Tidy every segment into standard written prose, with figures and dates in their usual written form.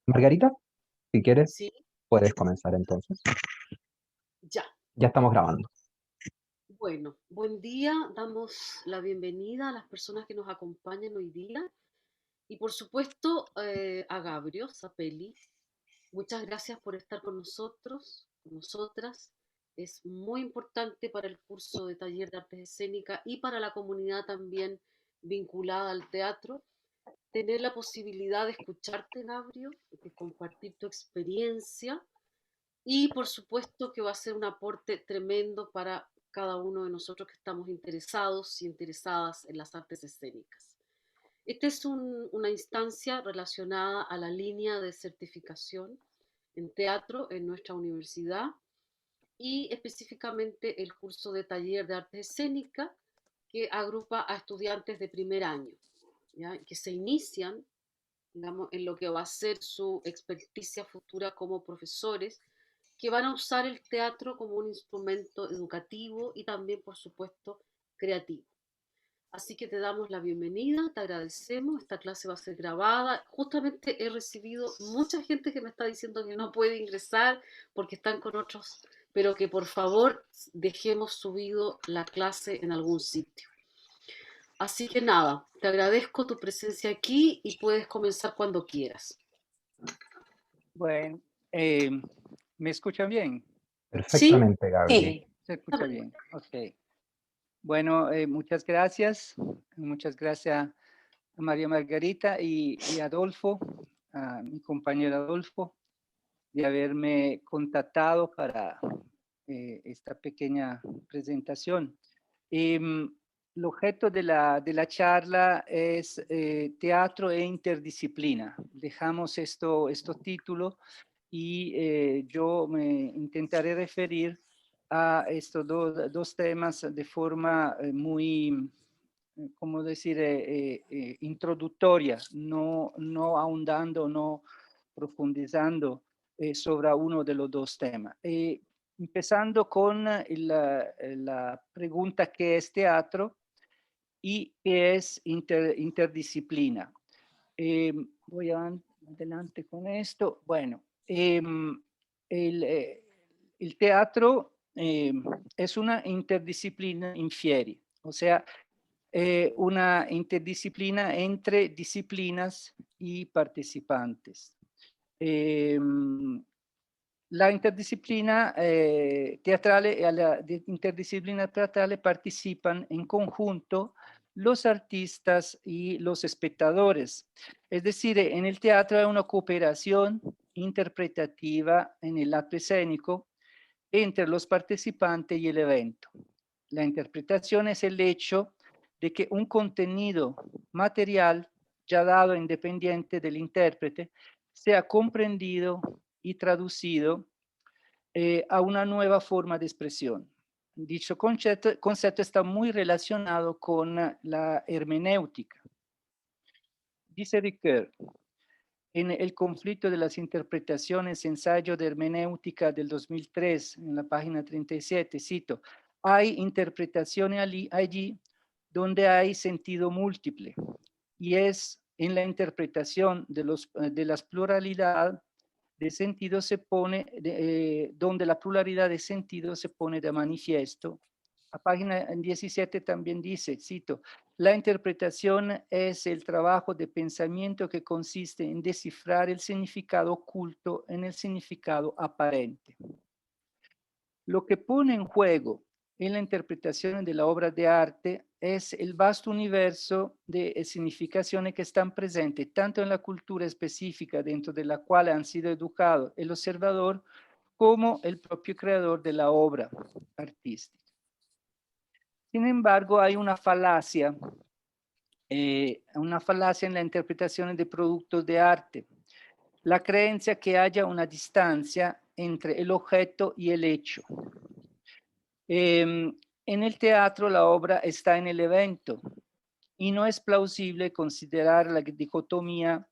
Margarita, si quieres, Sí, puedes comenzar entonces. ya. Ya estamos grabando. Bueno, buen día. Damos la bienvenida a las personas que nos acompañan hoy día y por supuesto a Gabrio Zapelli. Muchas gracias por estar con nosotros, con nosotras. Es muy importante para el curso de taller de artes escénicas y para la comunidad también vinculada al teatro tener la posibilidad de escucharte, Gabrio, de compartir tu experiencia. Y por supuesto que va a ser un aporte tremendo para cada uno de nosotros que estamos interesados y interesadas en las artes escénicas. Esta es una instancia relacionada a la línea de certificación en teatro en nuestra universidad y específicamente el curso de taller de artes escénicas que agrupa a estudiantes de primer año, ¿ya? Que se inician, digamos, en lo que va a ser su experticia futura como profesores que van a usar el teatro como un instrumento educativo y también, por supuesto, creativo. Así que te damos la bienvenida, te agradecemos, esta clase va a ser grabada. Justamente he recibido mucha gente que me está diciendo que no puede ingresar porque están con otros, pero que por favor dejemos subido la clase en algún sitio. Así que nada, te agradezco tu presencia aquí y puedes comenzar cuando quieras. Bueno, ¿me escuchan bien? ¿Sí? Perfectamente, Gaby. Sí. ¿Se escucha bien? Ok. Bueno, muchas gracias. Muchas gracias a María Margarita y Adolfo, a mi compañero Adolfo, de haberme contactado para esta pequeña presentación. El objeto de la charla es teatro e interdisciplina. Dejamos estos títulos y yo me intentaré referir a estos dos temas de forma muy, ¿cómo decir?, introductoria, no ahondando, no profundizando sobre uno de los dos temas. Empezando con la pregunta ¿qué es teatro? Y qué es interdisciplina. Voy adelante con esto. Bueno, el teatro es una interdisciplina infieri, o sea, una interdisciplina entre disciplinas y participantes. La interdisciplina teatrale a la interdisciplina teatrale participan en conjunto los artistas y los espectadores. Es decir, en el teatro hay una cooperación interpretativa en el acto escénico entre los participantes y el evento. La interpretación es el hecho de que un contenido material ya dado independiente del intérprete sea comprendido y traducido a una nueva forma de expresión. Dicho concepto está muy relacionado con la hermenéutica. Dice Ricoeur, en El conflicto de las interpretaciones, ensayo de hermenéutica del 2003, en la página 37, cito, hay interpretaciones allí donde hay sentido múltiple, y es en la interpretación de las pluralidad de sentido se pone, donde la pluralidad de sentido se pone de manifiesto. A página 17 también dice, cito, la interpretación es el trabajo de pensamiento que consiste en descifrar el significado oculto en el significado aparente. Lo que pone en juego en la interpretación de la obra de arte es el vasto universo de significaciones que están presentes tanto en la cultura específica dentro de la cual han sido educados el observador como el propio creador de la obra artística. Sin embargo, hay una falacia en la interpretación de productos de arte. La creencia que haya una distancia entre el objeto y el hecho. En el teatro la obra está en el evento y no es plausible considerar la dicotomía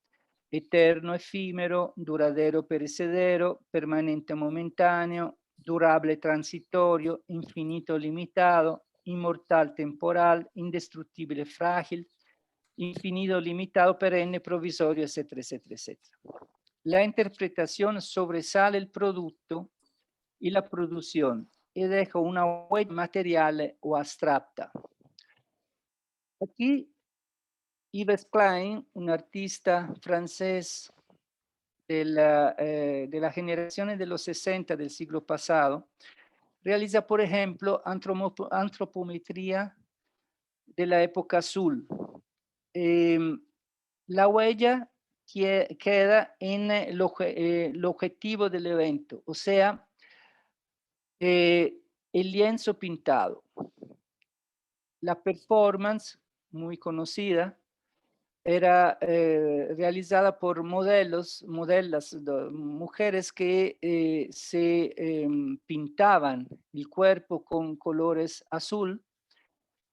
eterno, efímero, duradero, perecedero, permanente, momentáneo, durable, transitorio, infinito, limitado, inmortal, temporal, indestructible, frágil, infinito, limitado, perenne, provisorio, etcétera, etcétera, etcétera. la interpretación sobresale el producto y la producción y deja una huella material o abstracta. Aquí Yves Klein, un artista francés de la generación de los 60 del siglo pasado, realiza, por ejemplo, antropometría de la época azul. La huella queda en el objetivo del evento, o sea, el lienzo pintado. La performance, muy conocida, era realizada por modelas, mujeres que se pintaban el cuerpo con colores azul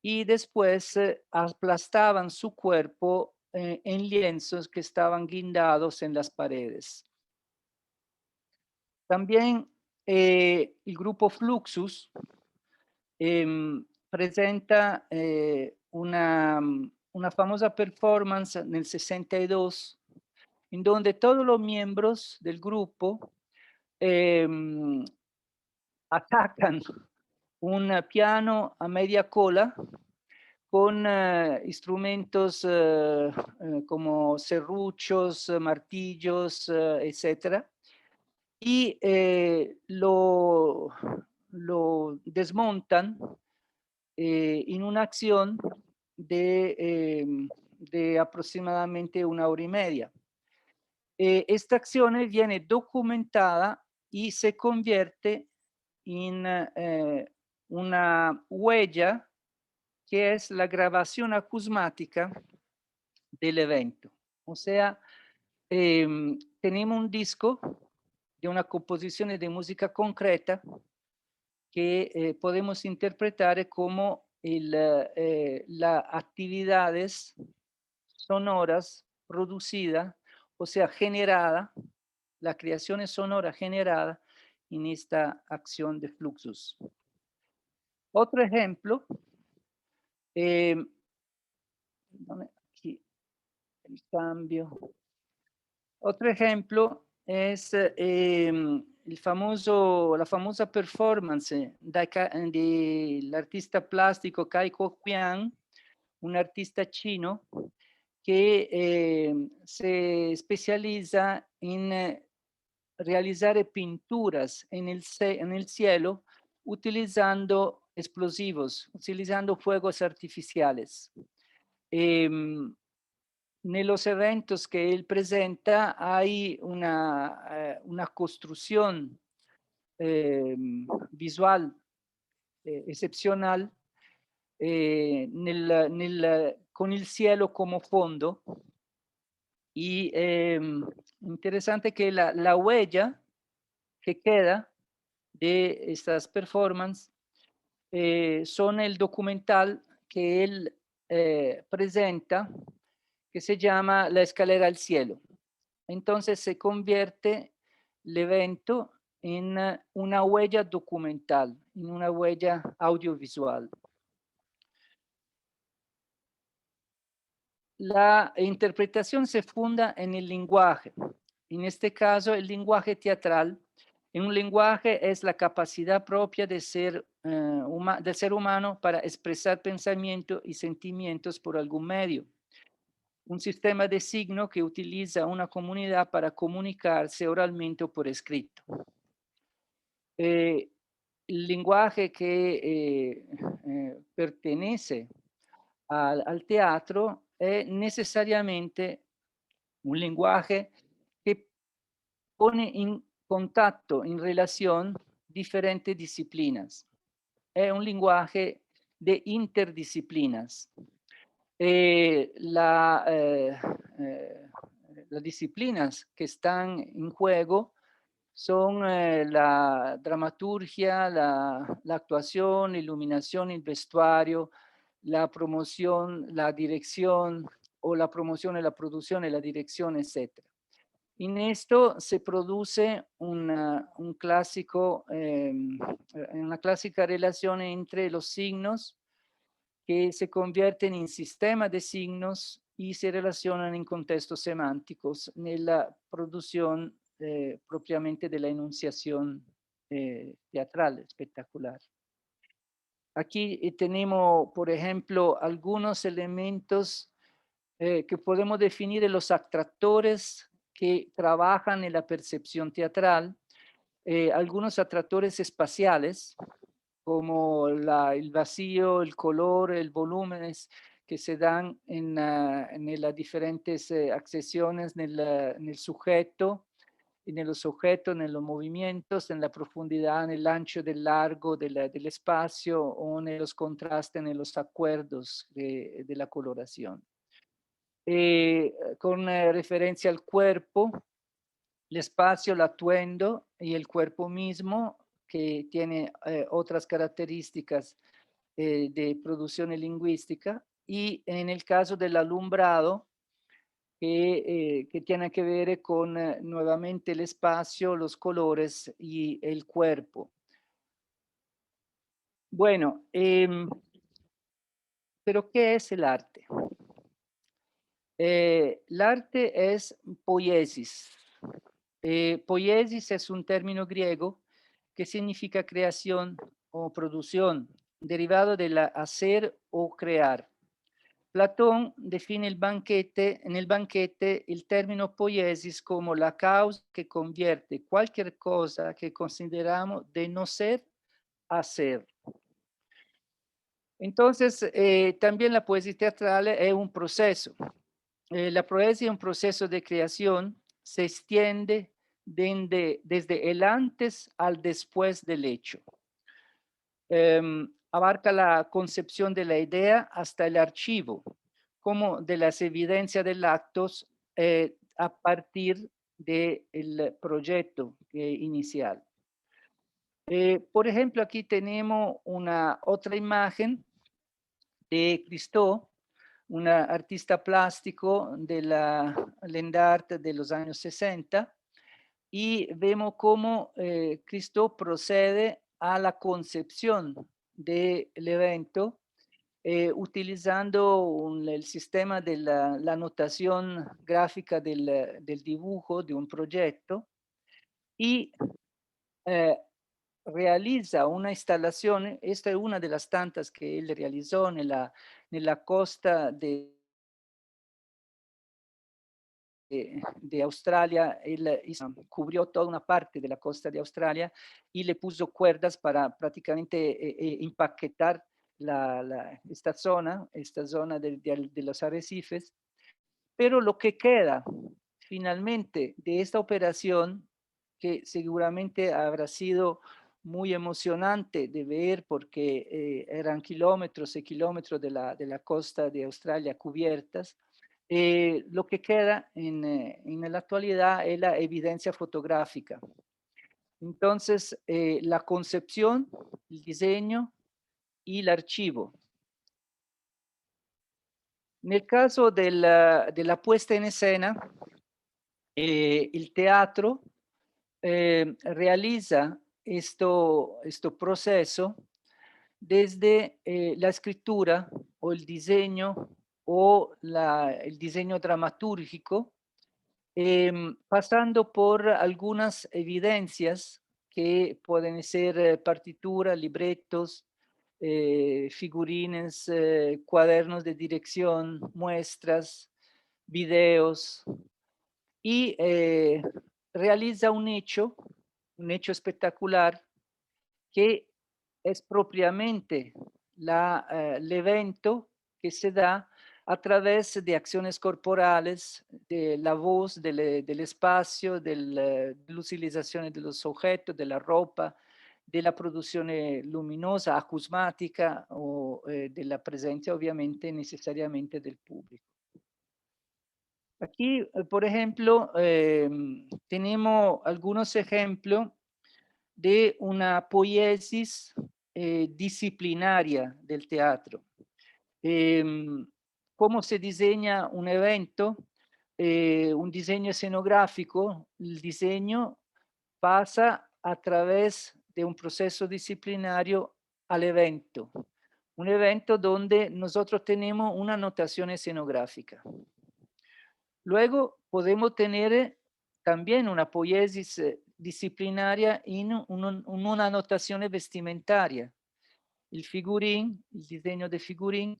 y después aplastaban su cuerpo en lienzos que estaban guindados en las paredes. También el grupo Fluxus presenta una famosa performance en el 62, en donde todos los miembros del grupo atacan un piano a media cola con instrumentos como serruchos, martillos, etc. Y lo desmontan en una acción de aproximadamente 1 hora y media. Esta acción viene documentada y se convierte en una huella que es la grabación acusmática del evento. O sea, tenemos un disco de una composición de música concreta que podemos interpretar como las actividades sonoras producidas, o sea, generada, la creación sonora generada en esta acción de Fluxus. Otro ejemplo, aquí el cambio. Otro ejemplo es la famosa performance del artista plástico Kai Kuo-Qian, un artista chino que se especializa en realizar pinturas en el cielo utilizando explosivos, utilizando fuegos artificiales. En los eventos que él presenta hay una construcción visual excepcional con el cielo como fondo. Y interesante que la huella que queda de estas performances son el documental que él presenta, que se llama La escalera al cielo. Entonces se convierte el evento en una huella documental, en una huella audiovisual. La interpretación se funda en el lenguaje. En este caso, el lenguaje teatral. En un lenguaje es la capacidad propia del ser humano para expresar pensamientos y sentimientos por algún medio. Un sistema de signo que utiliza una comunidad para comunicarse oralmente o por escrito. El lenguaje que pertenece al teatro es necesariamente un lenguaje que pone en contacto, en relación, diferentes disciplinas. Es un lenguaje de interdisciplinas. Las disciplinas que están en juego son la dramaturgia, la actuación, la iluminación, el vestuario, la promoción, la dirección, o la promoción y la producción y la dirección, etc. En esto se produce una clásica relación entre los signos que se convierten en sistema de signos y se relacionan in contextos semánticos nella produzione propiamente della enunciación teatral espectacular. Aquí tenemos, por ejemplo, algunos elementos que podemos definir en los atractores que trabajan en la percepción teatral, algunos atractores espaciales, como el vacío, el color, el volúmenes que se dan en las diferentes accesiones en el sujeto, en los objetos, en los movimientos, en la profundidad, en el ancho, del largo del espacio o en los contrastes, en los acuerdos de la coloración. Con referencia al cuerpo, el espacio, el atuendo y el cuerpo mismo, que tiene otras características de producción lingüística, y en el caso del alumbrado, que tiene que ver con nuevamente el espacio, los colores y el cuerpo. Bueno, pero ¿qué es el arte? El arte es poiesis. Poiesis es un término griego que significa creación o producción, derivado de la hacer o crear. Platón define en el banquete el término poiesis como la causa que convierte cualquier cosa que consideramos de no ser a ser. Entonces, también la poesía teatral es un proceso. La poesía es un proceso de creación, se extiende desde el antes al después del hecho. Abarca la concepción de la idea hasta el archivo, como de las evidencias del acto a partir del proyecto inicial. Por ejemplo, aquí tenemos otra imagen de Christo, un artista plástico de la Land de los años 60, y vemos cómo Christo procede a la concepción del evento utilizando el sistema de la notación gráfica del dibujo de un proyecto, y realiza una instalación. Esta es una de las tantas que él realizó en la costa de Australia. Él cubrió toda una parte de la costa de Australia y le puso cuerdas para prácticamente empaquetar esta zona de los arrecifes. Pero lo que queda finalmente de esta operación, que seguramente habrá sido muy emocionante de ver porque eran kilómetros y kilómetros de la costa de Australia cubiertas, lo que queda en la actualidad es la evidencia fotográfica. Entonces, la concepción, el diseño y el archivo. En el caso de la puesta en escena, el teatro realiza este proceso desde la escritura o el diseño o el diseño dramatúrgico, pasando por algunas evidencias que pueden ser partituras, libretos, figurines, cuadernos de dirección, muestras, videos, y realiza un hecho espectacular que es propiamente el evento que se da a través de acciones corporales, de la voz, del espacio, de la utilización de los objetos, de la ropa, de la producción luminosa, acusmática o de la presencia obviamente necesariamente del público. Aquí, por ejemplo, tenemos algunos ejemplos de una poiesis disciplinaria del teatro. Cómo se diseña un evento, un diseño escenográfico. El diseño pasa a través de un proceso disciplinario al evento. Un evento donde nosotros tenemos una notación escenográfica. Luego podemos tener también una poiesis disciplinaria en una notazione vestimentaria. Il figurín, il diseño de figurín,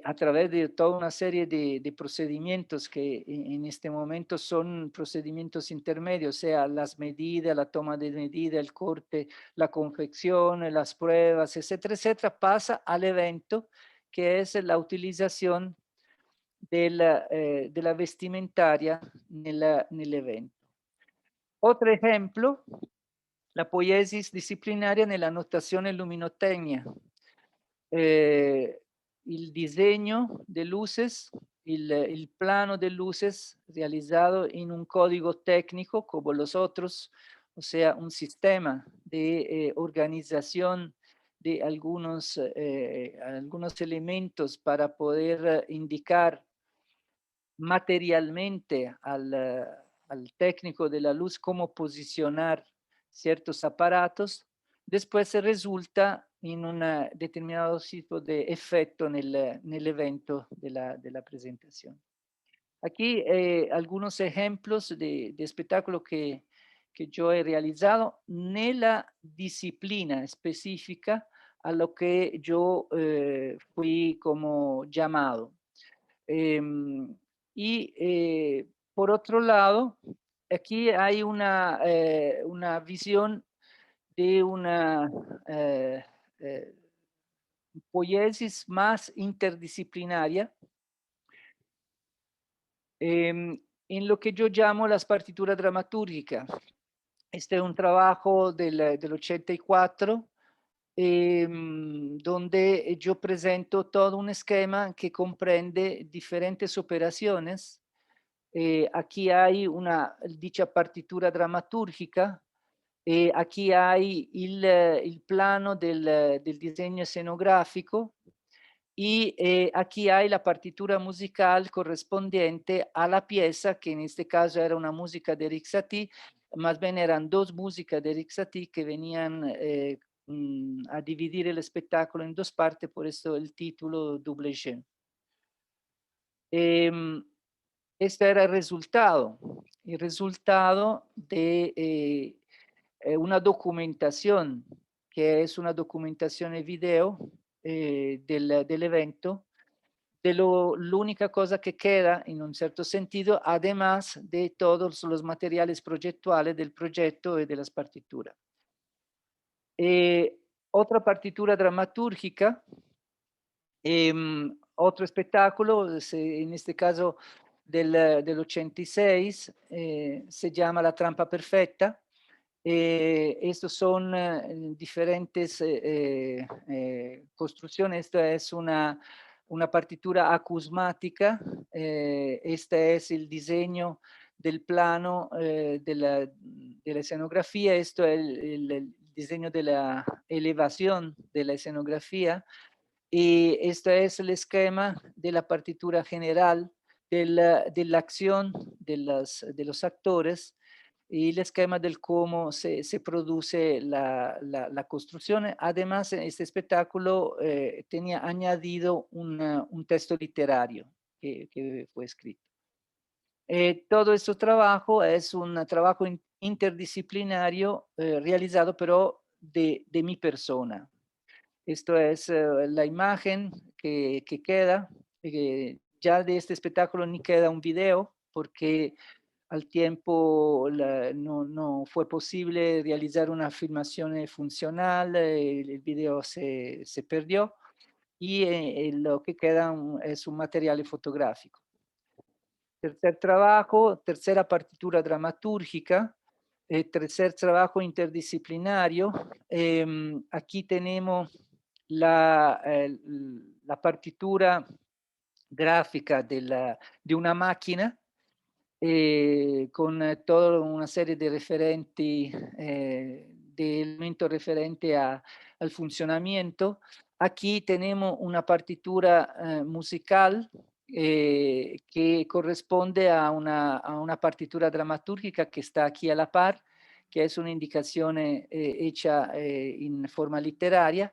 a través de toda una serie de procedimientos que en este momento son procedimientos intermedios, o sea, las medidas, la toma de medida, el corte, la confección, las pruebas, etcétera, etcétera, pasa al evento que es la utilización della vestimentaria nell'evento. Otro ejemplo, la poiesis disciplinaria nella notazione luminotecnia. Il disegno de luces, el plano de luces realizado en un código técnico como los otros, o sea, un sistema de organización de algunos elementos para poder indicar materialmente al técnico de la luz cómo posicionar ciertos aparatos, después se resulta en un determinado tipo de efecto en el evento de la presentación. Aquí algunos ejemplos de espectáculo que yo he realizado en la disciplina específica a lo que yo fui como llamado. Y por otro lado, aquí hay una visión de una poiesis más interdisciplinaria en lo que yo llamo las partituras dramatúrgicas. Este es un trabajo del 84, donde yo presento todo un esquema que comprende diferentes operaciones. Aquí hay dicha partitura dramatúrgica, aquí hay el plano del diseño escenográfico y aquí hay la partitura musical correspondiente a la pieza, que en este caso era una música de Erik Satie, más bien eran dos músicas de Erik Satie que venían a dividir el espectáculo en dos partes, por eso el título Double Jeu. Este era el resultado de una documentación, que es una documentación en video del evento, de la única cosa que queda, en un cierto sentido, además de todos los materiales proyectuales del proyecto y de las partituras. Otra partitura dramatúrgica, otro espectáculo, en este caso del 86, se llama La Trampa Perfecta. Estos son diferentes construcciones. Esta es una partitura acusmática. Este es el diseño del plano de la escenografía. Esto es el diseño de la elevación de la escenografía. Y este es el esquema de la partitura general de la acción de los actores y el esquema del cómo se produce la construcción. Además, este espectáculo tenía añadido un texto literario que fue escrito. Todo este trabajo es un trabajo interdisciplinario realizado, pero de mi persona. Esto es la imagen que queda. Ya de este espectáculo ni queda un video, porque al tiempo no fue posible realizar una filmación funcional, el video se perdió y lo que queda es un material fotográfico. Tercer trabajo, tercera partitura dramatúrgica, tercer trabajo interdisciplinario. Aquí tenemos la partitura gráfica de una máquina con toda una serie de referentes, de elementos referentes al funcionamiento. Aquí tenemos una partitura musical que corresponde a una partitura dramatúrgica que está aquí a la par, que es una indicación hecha en forma literaria.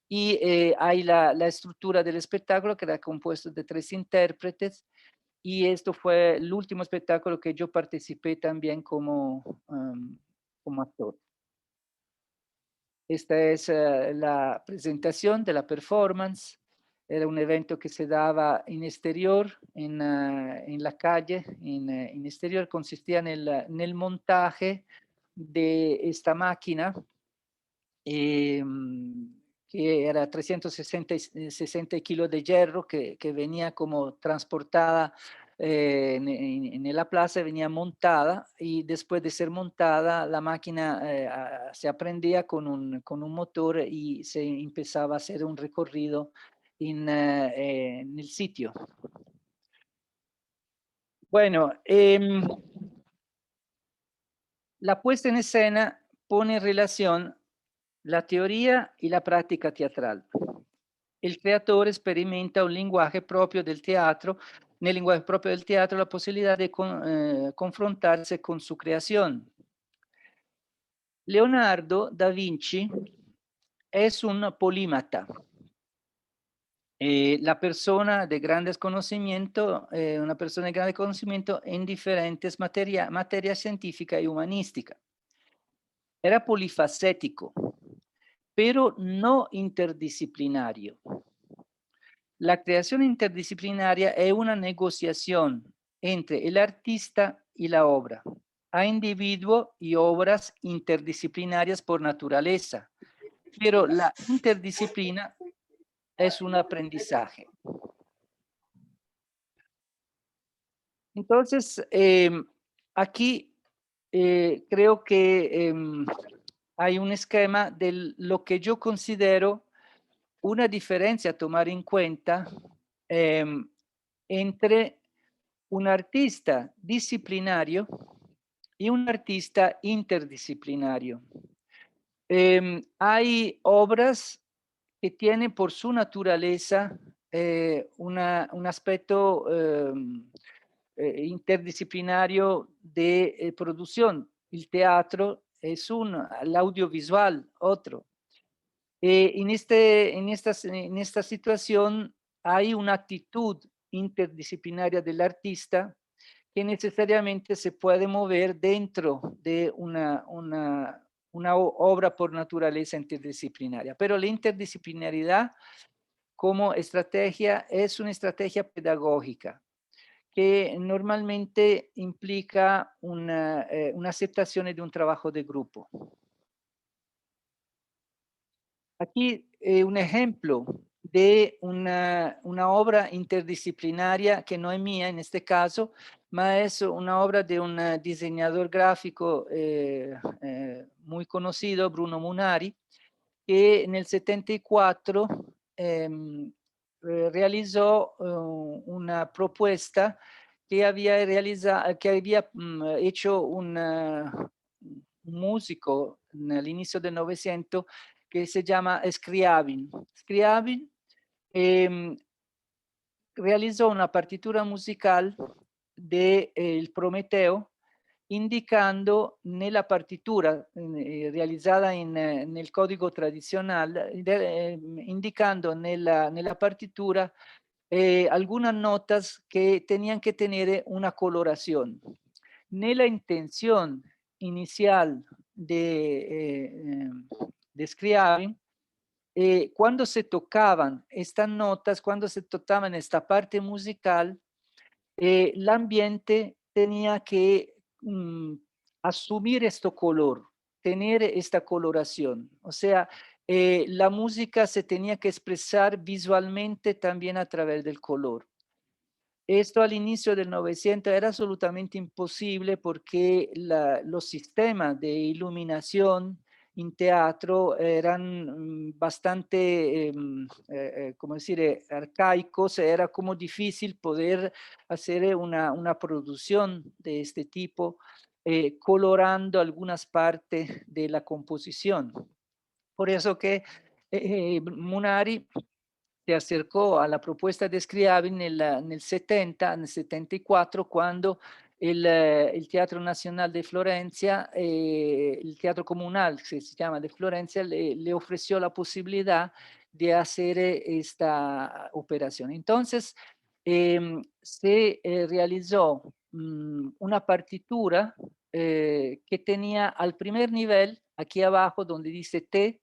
y hay la estructura del espectáculo que era compuesto de 3 intérpretes, y esto fue el último espectáculo que yo participé también como actor. Esta es la presentación de la performance. Era un evento que se daba en exterior, en la calle, en exterior. Consistía en el montaje de esta máquina, que era 360 kilos de hierro, que venía como transportada en la plaza, venía montada, y después de ser montada, la máquina se aprendía con un motor y se empezaba a hacer un recorrido en el sitio. Bueno, la puesta en escena pone en relación la teoria y la pratica teatral. Il creatore sperimenta un linguaggio proprio del teatro, nel linguaggio proprio del teatro la posibilidad de confrontarse con su creación. Leonardo da Vinci es un polímata, la persona de grandes conocimiento, una persona de grande conocimiento en diferentes materias científica y humanística. Era polifacético, pero no interdisciplinario. La creación interdisciplinaria es una negociación entre el artista y la obra. Hay individuos y obras interdisciplinarias por naturaleza, pero la interdisciplina es un aprendizaje. Entonces, aquí creo que hay un esquema de lo que yo considero una diferencia a tomar en cuenta entre un artista disciplinario y un artista interdisciplinario. Hay obras que tienen por su naturaleza un aspecto interdisciplinario de producción. El teatro es uno, el audiovisual otro. En esta situación hay una actitud interdisciplinaria del artista que necesariamente se puede mover dentro de una obra por naturaleza interdisciplinaria. Pero la interdisciplinaridad como estrategia es una estrategia pedagógica que normalmente implica una aceptación de un trabajo de grupo. Aquí un ejemplo de una obra interdisciplinaria que no es mía en este caso, ma es una obra de un diseñador gráfico muy conocido, Bruno Munari, que en el 74 realizó una propuesta que había hecho un músico al inicio del Novecento que se llama Scriabin. Scriabin realizó una partitura musical de El Prometeo, indicando nella partitura realizzata nel codice tradizionale, indicando nella partitura algunas notas que tenían que tener una coloración. Nella intención inicial de Scriabin, cuando se tocaban estas notas, cuando se tocaban esta parte musical, el ambiente tenía que asumir este color, tener esta coloración. O sea, la música se tenía que expresar visualmente también a través del color. Esto al inicio del 900 era absolutamente imposible porque los sistemas de iluminación en teatro eran bastante, como decir, arcaicos, era como difícil poder hacer una producción de este tipo, colorando algunas partes de la composición. Por eso que Munari se acercó a la propuesta de Scriabin en el 70, en el 74, cuando el Teatro Nacional de Florencia, el Teatro Comunal, que se llama de Florencia, le ofreció la posibilidad de hacer esta operación. Entonces, se realizó una partitura que tenía al primer nivel, aquí abajo donde dice T,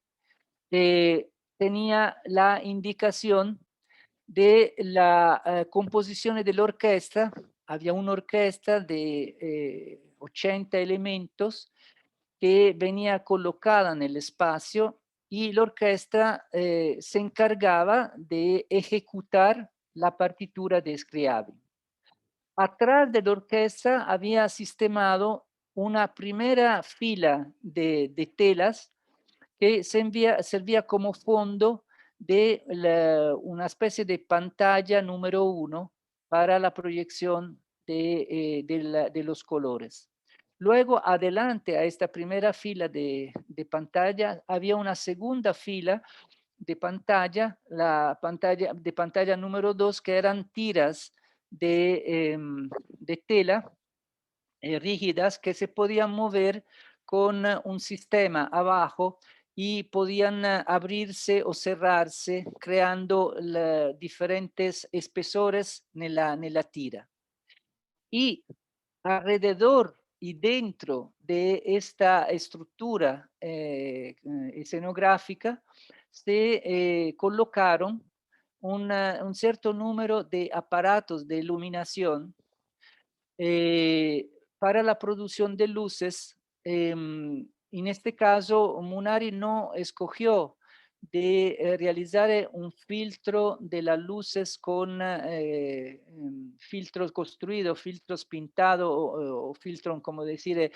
tenía la indicación de la composición de la orquesta. Había una orquesta de 80 elementos que venía colocada en el espacio y la orquesta se encargaba de ejecutar la partitura de Scriabin. Atrás de la orquesta había sistemado una primera fila de telas que servía como fondo de una especie de pantalla número 1 para la proyección de los colores. Luego, adelante a esta primera fila de pantalla, había una segunda fila de pantalla, la pantalla de pantalla número 2, que eran tiras de tela rígidas que se podían mover con un sistema abajo y podían abrirse o cerrarse creando diferentes espesores en la tira. Y alrededor y dentro de esta estructura escenográfica se colocaron un cierto número de aparatos de iluminación para la producción de luces. En este caso, Munari no escogió de realizar un filtro de las luces con filtros construidos, filtros pintados o filtro, como decir,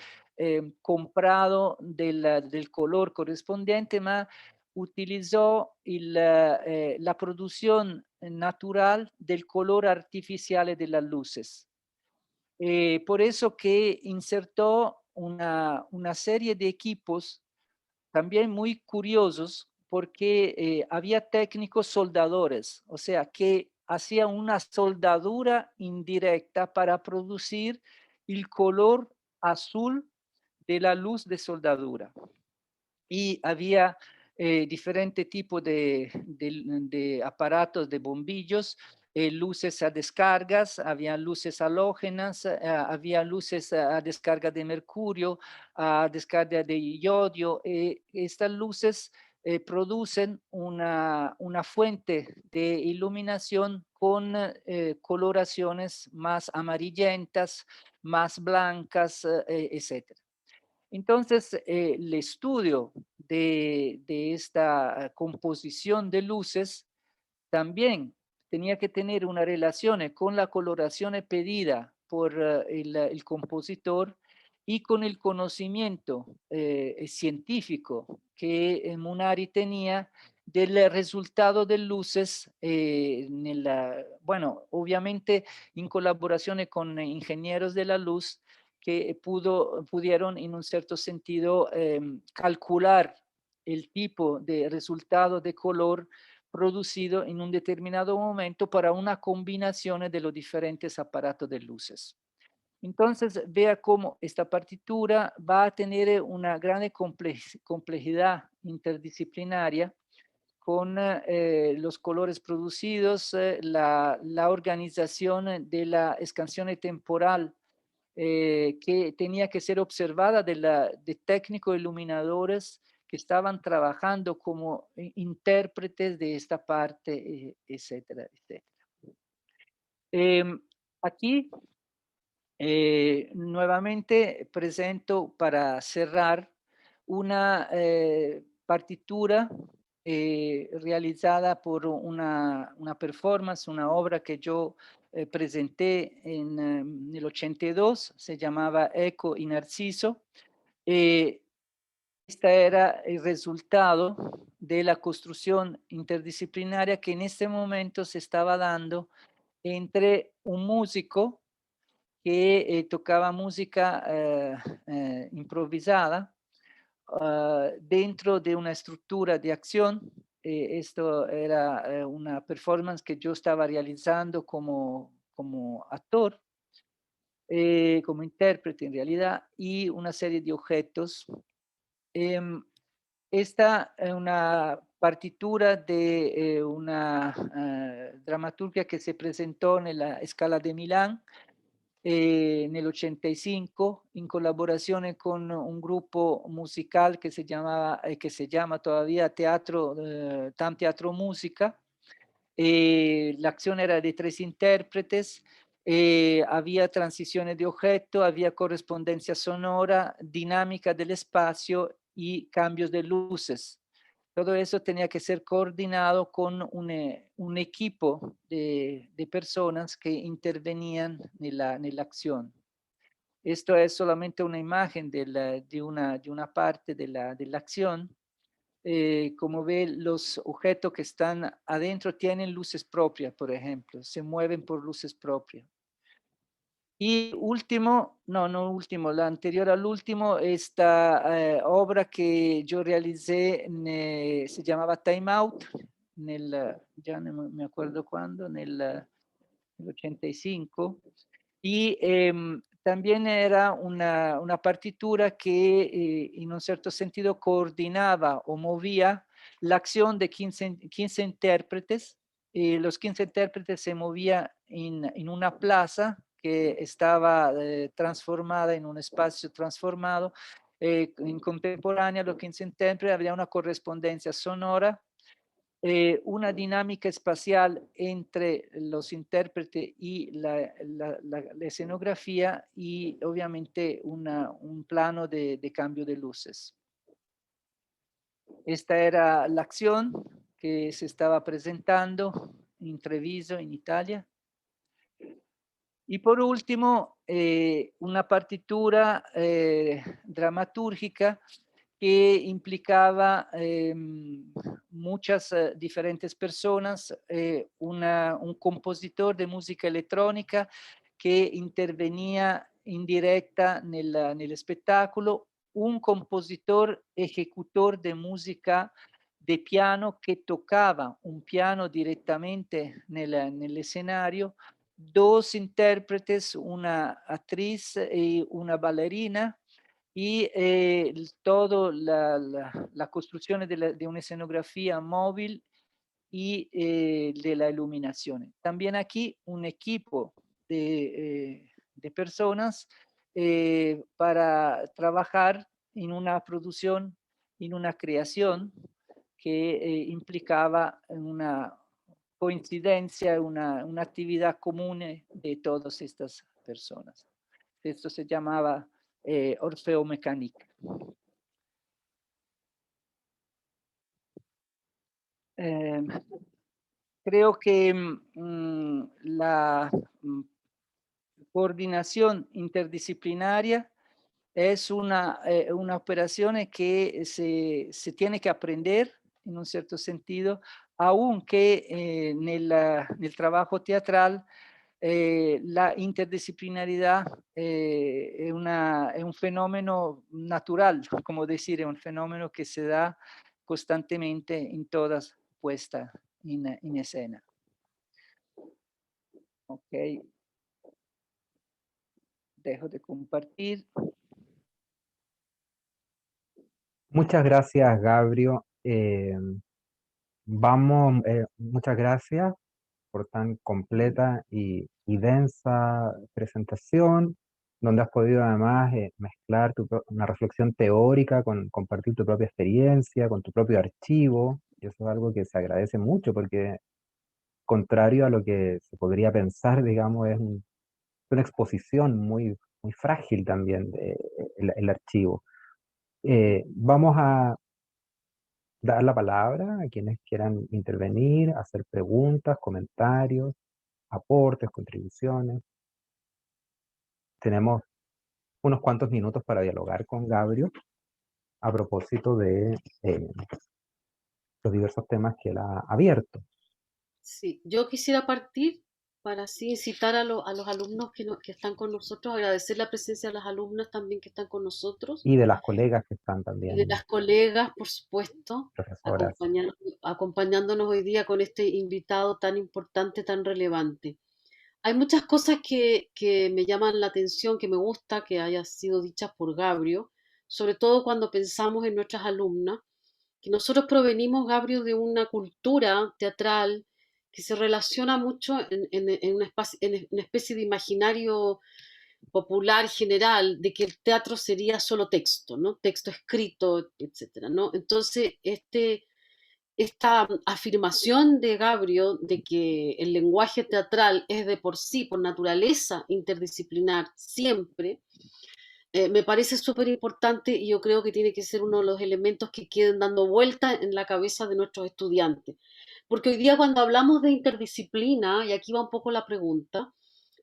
comprado del color correspondiente, ma utilizó la producción natural del color artificial de las luces. Por eso que insertó una serie de equipos también muy curiosos porque había técnicos soldadores, o sea, que hacían una soldadura indirecta para producir el color azul de la luz de soldadura. Y había diferentes tipos de aparatos, de bombillos, luces a descargas, había luces halógenas, había luces a descarga de mercurio, a descarga de iodio. Estas luces producen una fuente de iluminación con coloraciones más amarillentas, más blancas, etc. Entonces, el estudio de esta composición de luces también tenía que tener una relación con la coloración pedida por el compositor y con el conocimiento científico que Munari tenía del resultado de luces, bueno, obviamente en colaboración con ingenieros de la luz que pudieron en un cierto sentido calcular el tipo de resultado de color producido en un determinado momento para una combinación de los diferentes aparatos de luces. Entonces, vea cómo esta partitura va a tener una gran complejidad interdisciplinaria con los colores producidos, la organización de la escansión temporal que tenía que ser observada de técnicos iluminadores que estaban trabajando como intérpretes de esta parte, etcétera, etcétera. Aquí nuevamente presento para cerrar una partitura realizada por una performance, una obra que yo presenté en el 82, se llamaba Eco y Narciso. Este era el resultado de la construcción interdisciplinaria que en este momento se estaba dando entre un músico que tocaba música improvisada dentro de una estructura de acción. Esto era una performance que yo estaba realizando como actor. como intérprete en realidad, y una serie de objetos. Esta è una partitura de una dramaturgia che si presentò nella Scala de Milán nell'85 in collaborazione con un gruppo musical che si chiamava e che si chiama todavía Teatro TAM Teatro Música. La acción era de 3 intérpretes, había transiciones de objeto, había correspondencia sonora, dinámica del espacio y cambios de luces. Todo eso tenía que ser coordinado con un equipo de personas que intervenían en la acción. Esto es solamente una imagen de una parte de la acción. Como ve, los objetos que están adentro tienen luces propias, por ejemplo, se mueven por luces propias. Y último, no último, la anterior al último, esta obra que yo realicé se llamaba Time Out, ya no me acuerdo cuándo, en el 85, y también era una partitura que en un cierto sentido coordinaba o movía la acción de 15 intérpretes. Los 15 intérpretes se movían en una plaza que estaba transformada en un espacio transformado. En contemporánea, los 15 intérpretes, había una correspondencia sonora, una dinámica espacial entre los intérpretes y la escenografía y obviamente un plano de cambio de luces. Esta era la acción que se estaba presentando en Treviso, en Italia. Y por último, una partitura dramatúrgica que implicaba muchas diferentes personas, un compositor de música electrónica que intervenía en directa nel spettacolo, un compositor ejecutor de música de piano que tocaba un piano directamente nell'escenario, 2 intérpretes, una actriz y una ballerina, y todo la construcción de una escenografía móvil y de la iluminación. También aquí un equipo de personas para trabajar en una producción, en una creación que implicaba una coincidencia, una actividad común de todas estas personas. Esto se llamaba Orfeo Mecánica. Creo que la coordinación interdisciplinaria es una operación que se tiene que aprender en un cierto sentido, aunque nel trabajo teatral la interdisciplinaridad è un fenomeno natural, como decir, è un fenomeno que se da costantemente en todas puestas en escena. Ok, dejo de compartir. Muchas gracias, Gabriel. Muchas gracias por tan completa y densa presentación, donde has podido además mezclar una reflexión teórica con compartir tu propia experiencia, con tu propio archivo, y eso es algo que se agradece mucho porque, contrario a lo que se podría pensar, digamos, es una exposición muy frágil también el archivo. Vamos a dar la palabra a quienes quieran intervenir, hacer preguntas, comentarios, aportes, contribuciones. Tenemos unos cuantos minutos para dialogar con Gabriel a propósito de los diversos temas que él ha abierto. Sí, yo quisiera partir para así incitar a los alumnos que están con nosotros, agradecer la presencia de las alumnas también que están con nosotros Y de las colegas que están y de también, las colegas, por supuesto, profesoras. acompañándonos hoy día con este invitado tan importante, tan relevante. Hay muchas cosas que me llaman la atención, que me gusta que hayan sido dichas por Gabrio, sobre todo cuando pensamos en nuestras alumnas, que nosotros provenimos, Gabrio, de una cultura teatral que se relaciona mucho en en una especie de imaginario popular general de que el teatro sería solo texto, ¿no? Texto escrito, etcétera, ¿no? Entonces, esta afirmación de Gabrio de que el lenguaje teatral es de por sí, por naturaleza, interdisciplinar siempre, me parece súper importante y yo creo que tiene que ser uno de los elementos que queden dando vuelta en la cabeza de nuestros estudiantes. Porque hoy día cuando hablamos de interdisciplina, y aquí va un poco la pregunta,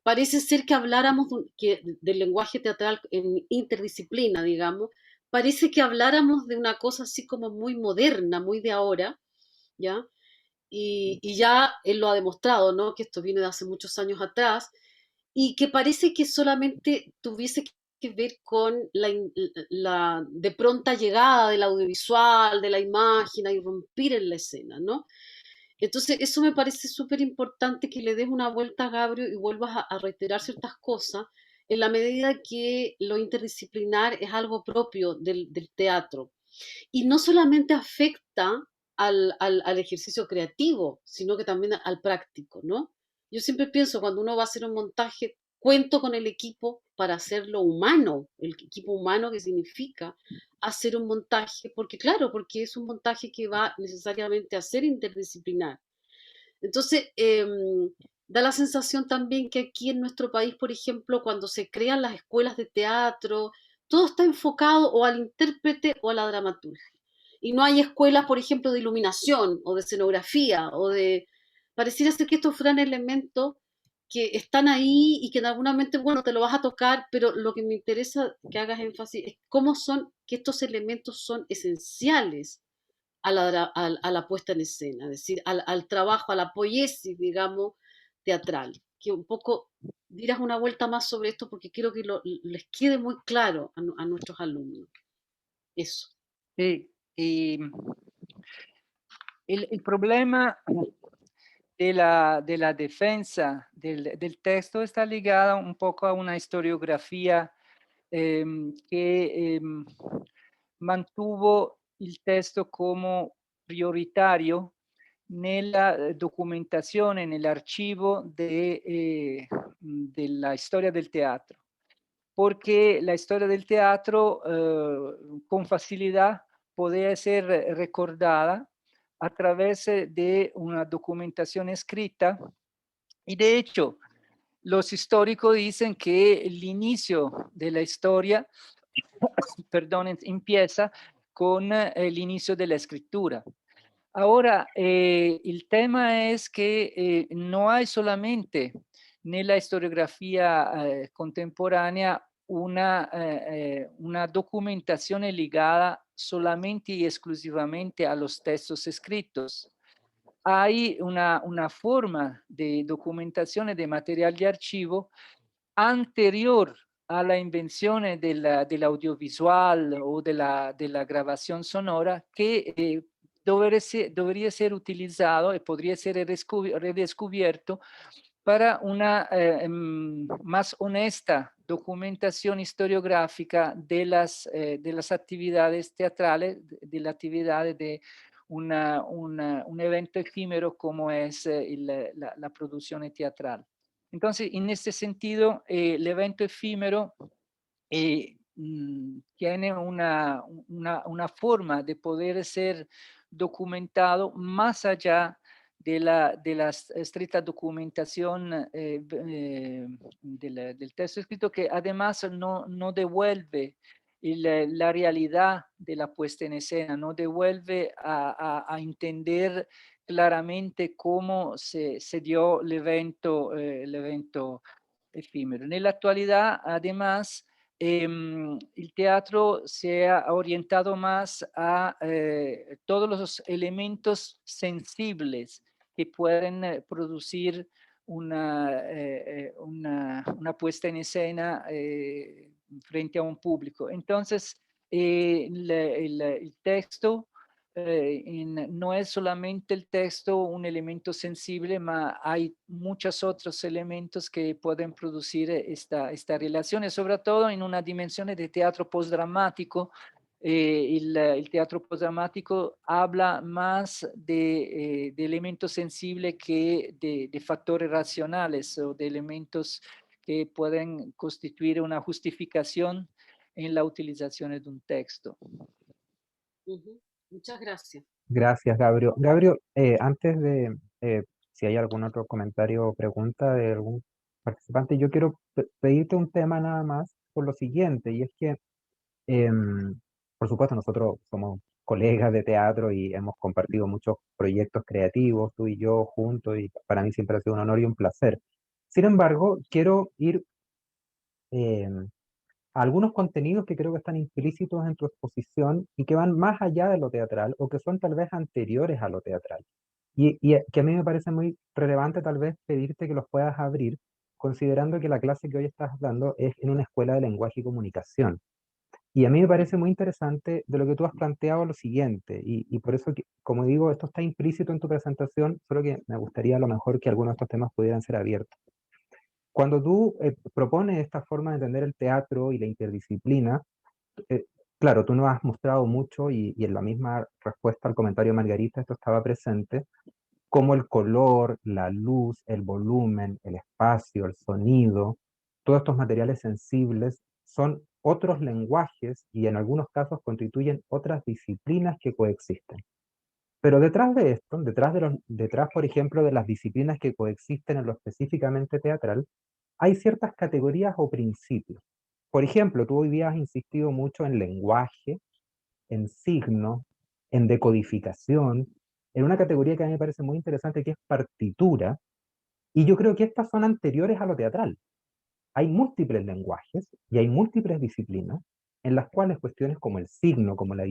parece ser que habláramos del lenguaje teatral en interdisciplina, digamos, parece que habláramos de una cosa así como muy moderna, muy de ahora, ¿ya? Y ya él lo ha demostrado, ¿no? Que esto viene de hace muchos años atrás y que parece que solamente tuviese que ver con la de pronta llegada del audiovisual, de la imagen, a irrumpir en la escena, ¿no? Entonces, eso me parece súper importante que le des una vuelta a Gabriel y vuelvas a reiterar ciertas cosas en la medida que lo interdisciplinar es algo propio del teatro y no solamente afecta al ejercicio creativo, sino que también al práctico, ¿no? Yo siempre pienso, cuando uno va a hacer un montaje, cuento con el equipo para hacerlo humano, el equipo humano que significa hacer un montaje, porque claro, porque es un montaje que va necesariamente a ser interdisciplinar. Entonces, da la sensación también que aquí en nuestro país, por ejemplo, cuando se crean las escuelas de teatro, todo está enfocado o al intérprete o a la dramaturgia. Y no hay escuelas, por ejemplo, de iluminación o de escenografía o de... Pareciera ser que estos fueran elementos que están ahí y que en algún momento, bueno, te lo vas a tocar, pero lo que me interesa que hagas énfasis es cómo son, que estos elementos son esenciales a la puesta en escena, es decir, al trabajo, a la poiesis, digamos, teatral. Que un poco dirás una vuelta más sobre esto porque quiero que les quede muy claro a nuestros alumnos. Eso. Sí, y el problema de la defensa del texto está ligada un poco a una historiografía que mantuvo il testo come prioritario nella documentazione, nell'archivo della storia del teatro, porque la historia del teatro con facilidad podía ser recordada a través de una documentación escrita y de hecho los históricos dicen que el inicio de la historia, perdón, empieza con el inicio de la escritura. Ahora, el tema es que no hay solamente en la historiografía contemporánea una documentación ligada solamente y exclusivamente a los textos escritos. Hay una forma de documentación de material de archivo anterior a la invención del audiovisual o de la grabación sonora que debería ser utilizado y podría ser redescubierto para una más honesta documentación historiográfica de las actividades teatrales, de la actividad de un evento efímero como es la producción teatral. Entonces, en este sentido, el evento efímero tiene una forma de poder ser documentado más allá de la estricta documentación del texto escrito, que además no devuelve la realidad de la puesta en escena, no devuelve a entender claramente cómo se dio el evento efímero. En la actualidad, además, el teatro se ha orientado más a todos los elementos sensibles que pueden producir una puesta en escena frente a un público. Entonces, el texto no es solamente el texto un elemento sensible, pero hay muchos otros elementos que pueden producir esta relación, y sobre todo en una dimensión de teatro postdramático. El teatro postdramático habla más de elementos sensibles que de factores racionales o de elementos que pueden constituir una justificación en la utilización de un texto. Ujú. Muchas gracias. Gracias, Gabriel. Gabriel, antes de, si hay algún otro comentario o pregunta de algún participante, yo quiero pedirte un tema nada más por lo siguiente, y es que, por supuesto, nosotros somos colegas de teatro y hemos compartido muchos proyectos creativos, tú y yo juntos, y para mí siempre ha sido un honor y un placer. Sin embargo, quiero ir em, a algunos contenidos que creo que están implícitos en tu exposición y que van más allá de lo teatral o que son tal vez anteriores a lo teatral. Y que a mí me parece muy relevante tal vez pedirte que los puedas abrir, considerando que la clase que hoy estás dando es en una escuela de lenguaje y comunicación. Y a mí me parece muy interesante de lo que tú has planteado lo siguiente, y por eso, como digo, esto está implícito en tu presentación, solo que me gustaría a lo mejor que algunos de estos temas pudieran ser abiertos. Cuando tú propones esta forma de entender el teatro y la interdisciplina, eh, claro, tú no has mostrado mucho y en la misma respuesta al comentario de Margarita esto estaba presente, como el color, la luz, el volumen, el espacio, el sonido, todos estos materiales sensibles son otros lenguajes y en algunos casos constituyen otras disciplinas que coexisten. Pero detrás de esto, detrás, por ejemplo, de las disciplinas que coexisten en lo específicamente teatral, hay ciertas categorías o principios. Por ejemplo, tú hoy día has insistido mucho en lenguaje, en signo, en decodificación, en una categoría que a mí me parece muy interesante que es partitura, y yo creo que estas son anteriores a lo teatral. Hay múltiples lenguajes y hay múltiples disciplinas en las cuales cuestiones como el signo, como la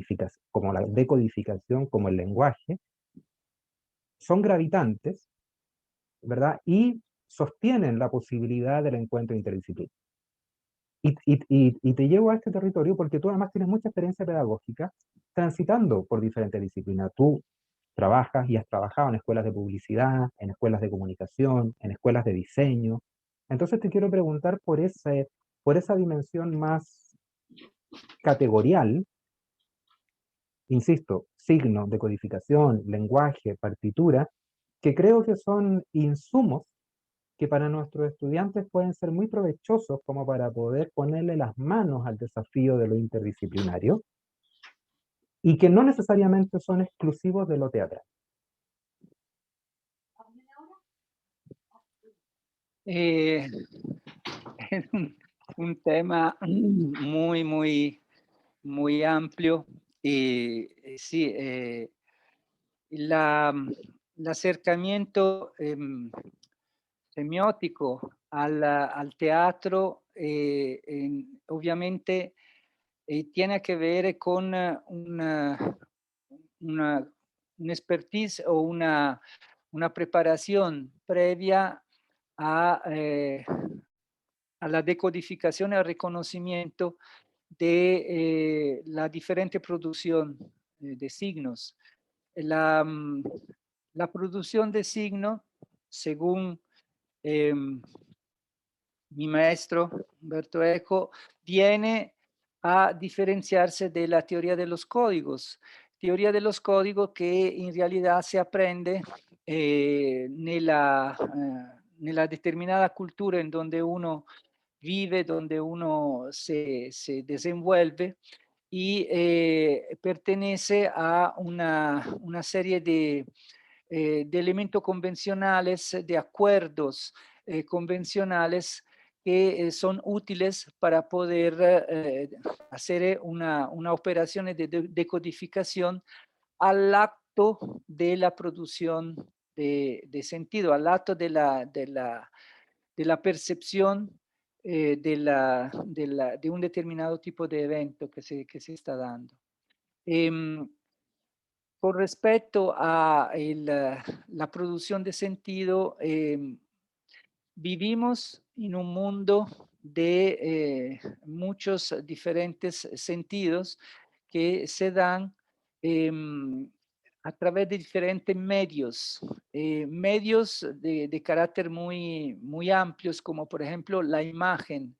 decodificación, como el lenguaje, son gravitantes, ¿verdad? Y sostienen la posibilidad del encuentro interdisciplinario. Y te llevo a este territorio porque tú además tienes mucha experiencia pedagógica transitando por diferentes disciplinas. Tú trabajas y has trabajado en escuelas de publicidad, en escuelas de comunicación, en escuelas de diseño. Entonces te quiero preguntar por esa dimensión más categorial, insisto, signo, decodificación, lenguaje, partitura, que creo que son insumos que para nuestros estudiantes pueden ser muy provechosos como para poder ponerle las manos al desafío de lo interdisciplinario y que no necesariamente son exclusivos de lo teatral. Es un tema muy amplio. Y sí, el acercamiento semiótico al teatro ovviamente tiene que ver con una, un expertise o una preparación previa a, a la decodificación y al reconocimiento de la diferente producción de signos. La, la producción de signos, según mi maestro Humberto Eco, viene a diferenciarse de la teoría de los códigos. Teoría de los códigos que en realidad se aprende nella determinada cultura en donde uno vive, donde uno se desenvuelve y pertenece a una serie de elementos convencionales, de acuerdos convencionales que son útiles para poder hacer una operación de decodificación al acto de la producción de sentido, al acto de la percepción de un determinado tipo de evento que se está dando. Con respecto a la producción de sentido, vivimos en un mundo de muchos diferentes sentidos que se dan a través de diferentes medios, medios de carácter muy amplios, como por ejemplo la imagen.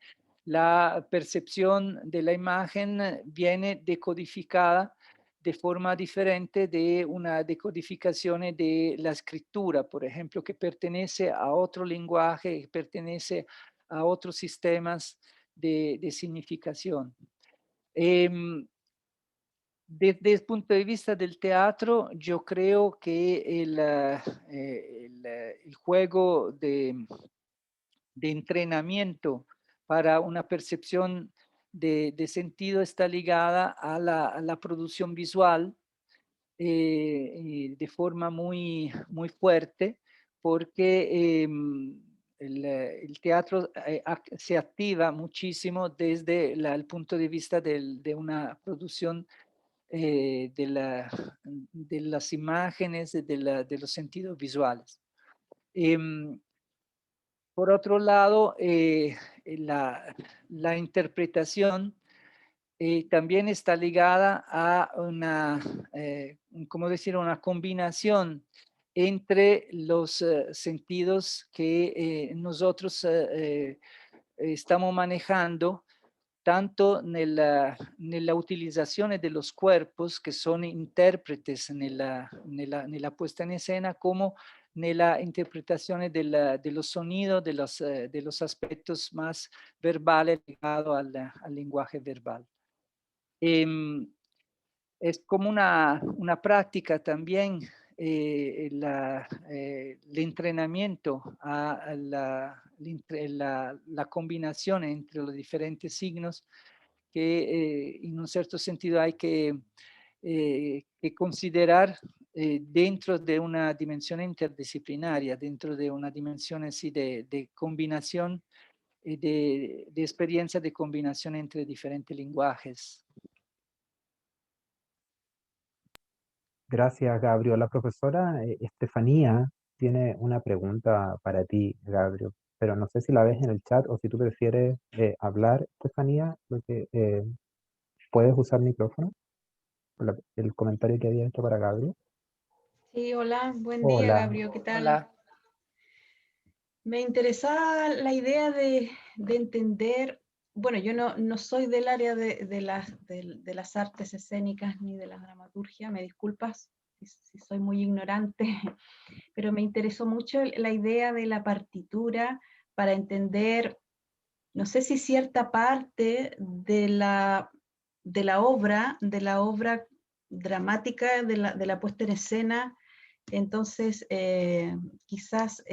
La percepción de la imagen viene decodificada de forma diferente de una decodificación de la escritura, por ejemplo, que pertenece a otro lenguaje, que pertenece a otros sistemas de significación. Desde el punto de vista del teatro, yo creo que el juego de entrenamiento para una percepción de sentido está ligada a la producción visual de forma muy fuerte, porque el teatro se activa muchísimo desde el punto de vista de una producción de las imágenes, de los sentidos visuales. Por otro lado, la interpretación también está ligada a ¿cómo decir? Una combinación entre los sentidos que nosotros estamos manejando tanto nella utilizzazione dello cuerpos che sono intérpretes nella puesta en escena, como nella interpretazione dello sonido, de los aspectos más verbales ligados al lenguaje verbal. Es como una práctica también el entrenamiento a la combinación entre los diferentes signos que en un cierto sentido hay que considerar dentro de una dimensión interdisciplinaria, dentro de una dimensión así de combinación, de experiencia de combinación entre diferentes lenguajes. Gracias, Gabriel. La profesora Estefanía tiene una pregunta para ti, Gabriel, pero no sé si la ves en el chat o si tú prefieres hablar, Estefanía, porque puedes usar micrófono, el comentario que había hecho para Gabriel. Sí, hola, buen día, Hola. Gabriel, ¿qué tal? Hola. Me interesaba la idea de entender, bueno, yo no soy del área de las artes escénicas ni de la dramaturgia, me disculpas si soy muy ignorante, pero me interesó mucho la idea de la partitura para entender, no sé si cierta parte de la obra dramática, de la puesta en escena. Entonces, quizás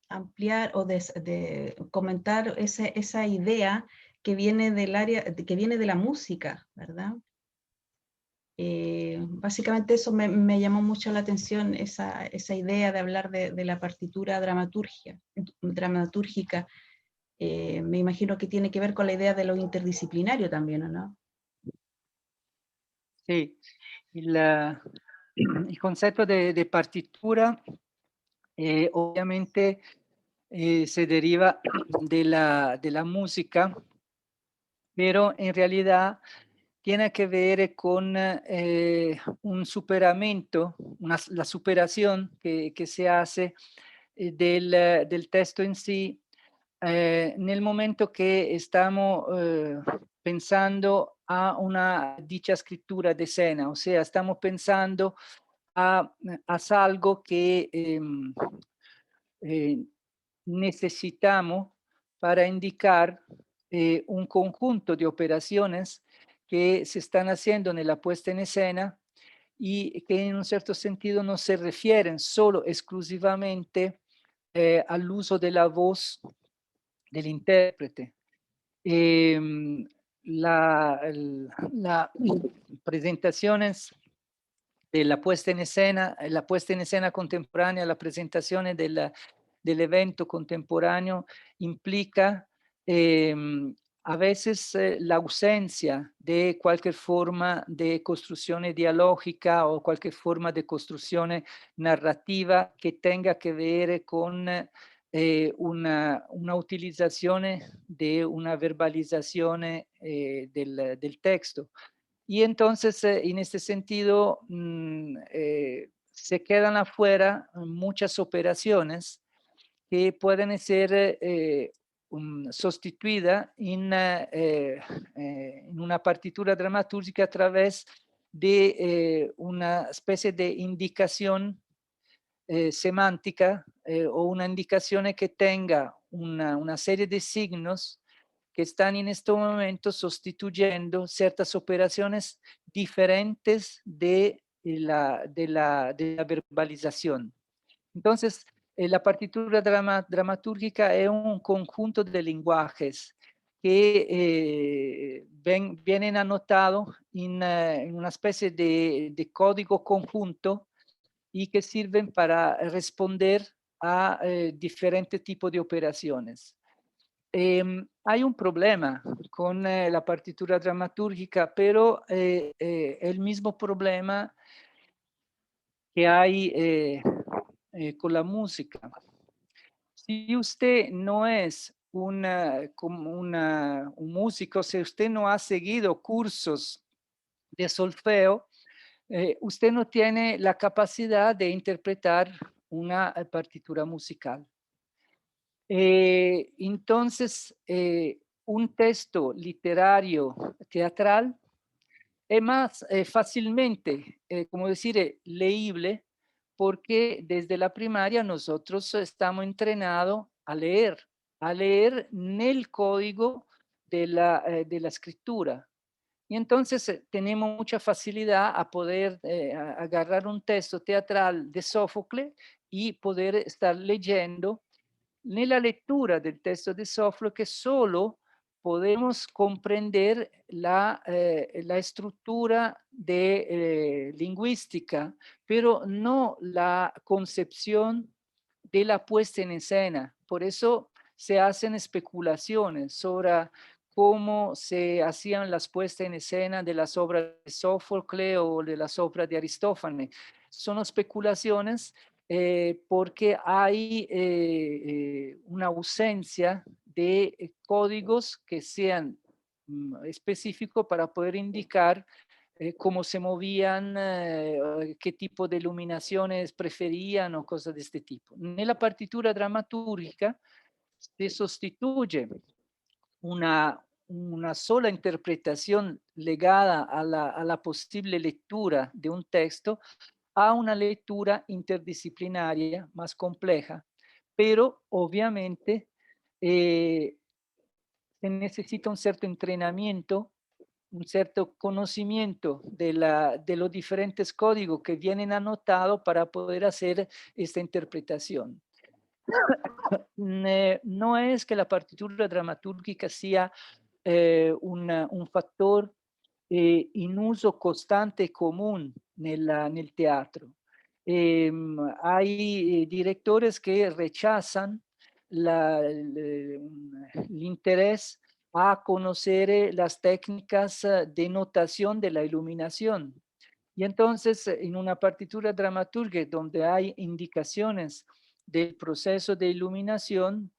ampliar o de comentar esa idea que viene del área, que viene de la música, ¿verdad? Básicamente eso me llamó mucho la atención, esa idea de hablar de la partitura dramatúrgica. Me imagino que tiene que ver con la idea de lo interdisciplinario también, ¿o no? Sí, il concetto de partitura ovviamente se deriva de la música, pero en realidad tiene que ver con un superamento, la superación que se hace del testo en sí nel momento che stiamo pensando a una dicha scrittura de escena, o sea, estamos pensando a algo que necesitamos para indicar un conjunto de operaciones que se están haciendo en la puesta en escena y que en un cierto sentido no se refieren solo exclusivamente al uso de la voz del intérprete. La presentaciones de la puesta en escena contemporánea, la presentación del evento contemporáneo implica a veces la ausencia de cualquier forma de construcción dialógica o cualquier forma de construcción narrativa que tenga que ver con una utilización de una verbalización del texto. Y entonces, en este sentido, se quedan afuera muchas operaciones que pueden ser sustituidas en una partitura dramatúrgica a través de una especie de indicación semántica o una indicación que tenga una serie de signos que están en este momento sustituyendo ciertas operaciones diferentes de la verbalización. Entonces, la partitura dramatúrgica es un conjunto de lenguajes que vienen anotados en una especie de código conjunto y que sirven para responder a diferentes tipos de operaciones. Hay un problema con la partitura dramatúrgica, pero el mismo problema que hay con la música. Si usted no es un músico, si usted no ha seguido cursos de solfeo, usted no tiene la capacidad de interpretar una partitura musical. Entonces, un texto literario teatral es más fácilmente, como decir, leíble, porque desde la primaria nosotros estamos entrenados a leer en el código de la escritura. Y entonces tenemos mucha facilidad a poder agarrar un texto teatral de Sófocles y poder estar leyendo. Nella lettura del testo di Sófocles solo podemos comprender la estructura lingüística, pero no la concepción de la puesta en escena. Por eso se hacen especulaciones sobre cómo se hacían las puestas en escena de las obras de Sófocles o de las obras de Aristófanes. Son especulaciones porque hay una ausencia de códigos que sean específicos para poder indicar cómo se movían, qué tipo de iluminaciones preferían o cosas de este tipo. En la partitura dramaturgica se sustituye una sola interpretación legada a la posible lectura de un texto a una lectura interdisciplinaria más compleja, pero obviamente se necesita un cierto entrenamiento, un cierto conocimiento de los diferentes códigos que vienen anotados para poder hacer esta interpretación. No es que la partitura dramatúrgica sea un factor in uso costante e común nel teatro. Hay directores que rechazan el interés a conocer las técnicas de notación de la iluminación. Y entonces, en una partitura dramatúrgica donde hay indicaciones del proceso de iluminación,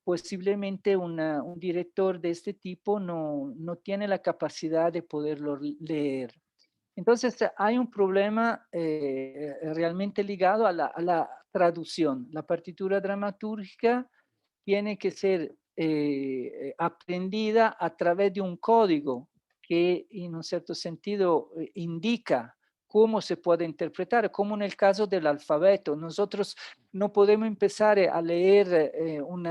posiblemente un director de este tipo no tiene la capacidad de poderlo leer. Entonces, hay un problema realmente ligado a la traducción. La partitura dramatúrgica tiene que ser aprendida a través de un código que en un cierto sentido indica cómo se puede interpretar, como en el caso del alfabeto. Nosotros no podemos empezar a leer un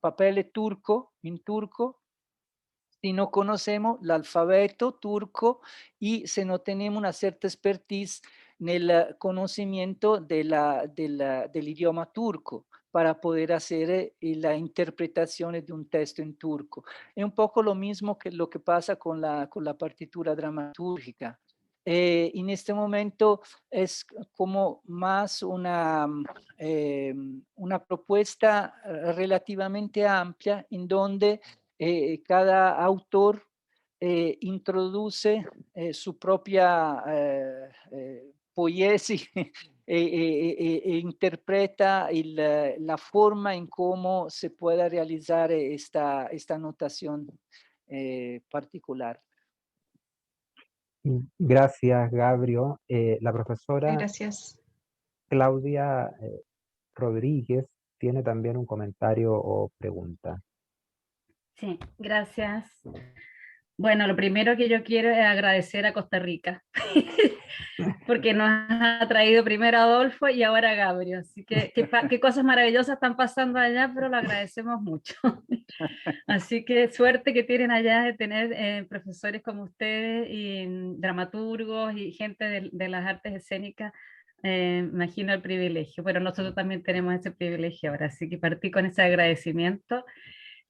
papel turco en turco si no conocemos el alfabeto turco y si no tenemos una cierta expertise nel conocimiento del idioma turco para poder hacer la interpretación de un texto en turco. Es un poco lo mismo que lo que pasa con la partitura dramatúrgica. En este momento es como más una propuesta relativamente amplia en donde cada autor introduce su propia poiesis e interpreta la forma en cómo se pueda realizar esta notación particular. Gracias, Gabriel. La profesora Gracias. Claudia Rodríguez tiene también un comentario o pregunta. Sí, gracias. Bueno, lo primero que yo quiero es agradecer a Costa Rica, porque nos ha traído primero a Adolfo y ahora a Gabriel. Así que qué cosas maravillosas están pasando allá, pero lo agradecemos mucho. Así que suerte que tienen allá de tener profesores como ustedes y dramaturgos y gente de las artes escénicas. Imagino el privilegio. Bueno, nosotros también tenemos ese privilegio ahora, así que partí con ese agradecimiento.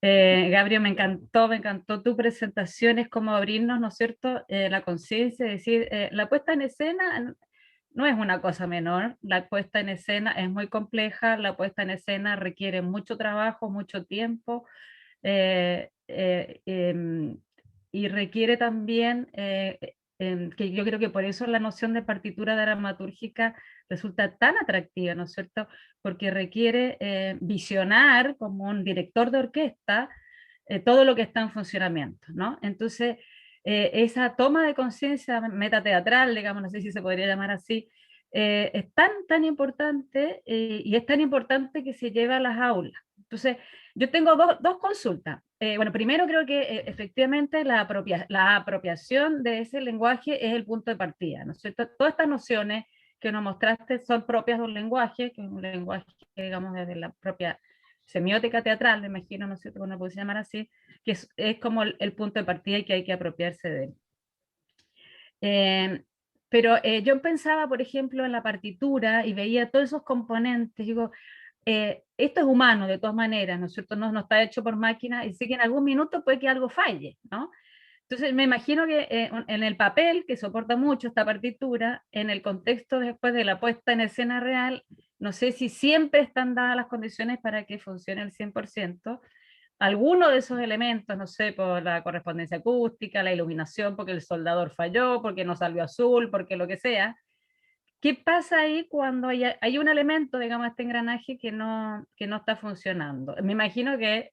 Gabriel, me encantó tu presentación, es como abrirnos, ¿no es cierto?, la conciencia, es decir, la puesta en escena no es una cosa menor, la puesta en escena es muy compleja, la puesta en escena requiere mucho trabajo, mucho tiempo, eh, eh, em, y requiere también, que yo creo que por eso la noción de partitura dramatúrgica resulta tan atractiva, ¿no es cierto? Porque requiere visionar como un director de orquesta todo lo que está en funcionamiento, ¿no? Entonces, esa toma de conciencia metateatral, digamos, no sé si se podría llamar así, es tan importante y es tan importante que se lleva a las aulas. Entonces, yo tengo dos consultas. Bueno, primero creo que efectivamente la apropiación de ese lenguaje es el punto de partida, ¿no es cierto? Todas estas nociones que nos mostraste son propias de un lenguaje, que es un lenguaje, digamos, desde la propia semiótica teatral, me imagino, no sé cómo lo puedes llamar así, que es como el punto de partida y que hay que apropiarse de él. Pero yo pensaba, por ejemplo, en la partitura y veía todos esos componentes, digo, esto es humano de todas maneras, ¿no es cierto? No está hecho por máquina y sé que en algún minuto puede que algo falle, ¿no? Entonces me imagino que en el papel, que soporta mucho esta partitura, en el contexto después de la puesta en escena real, no sé si siempre están dadas las condiciones para que funcione al 100%. Alguno de esos elementos, no sé, por la correspondencia acústica, la iluminación, porque el soldador falló, porque no salió azul, porque lo que sea. ¿Qué pasa ahí cuando hay un elemento, digamos, este engranaje que no está funcionando? Me imagino que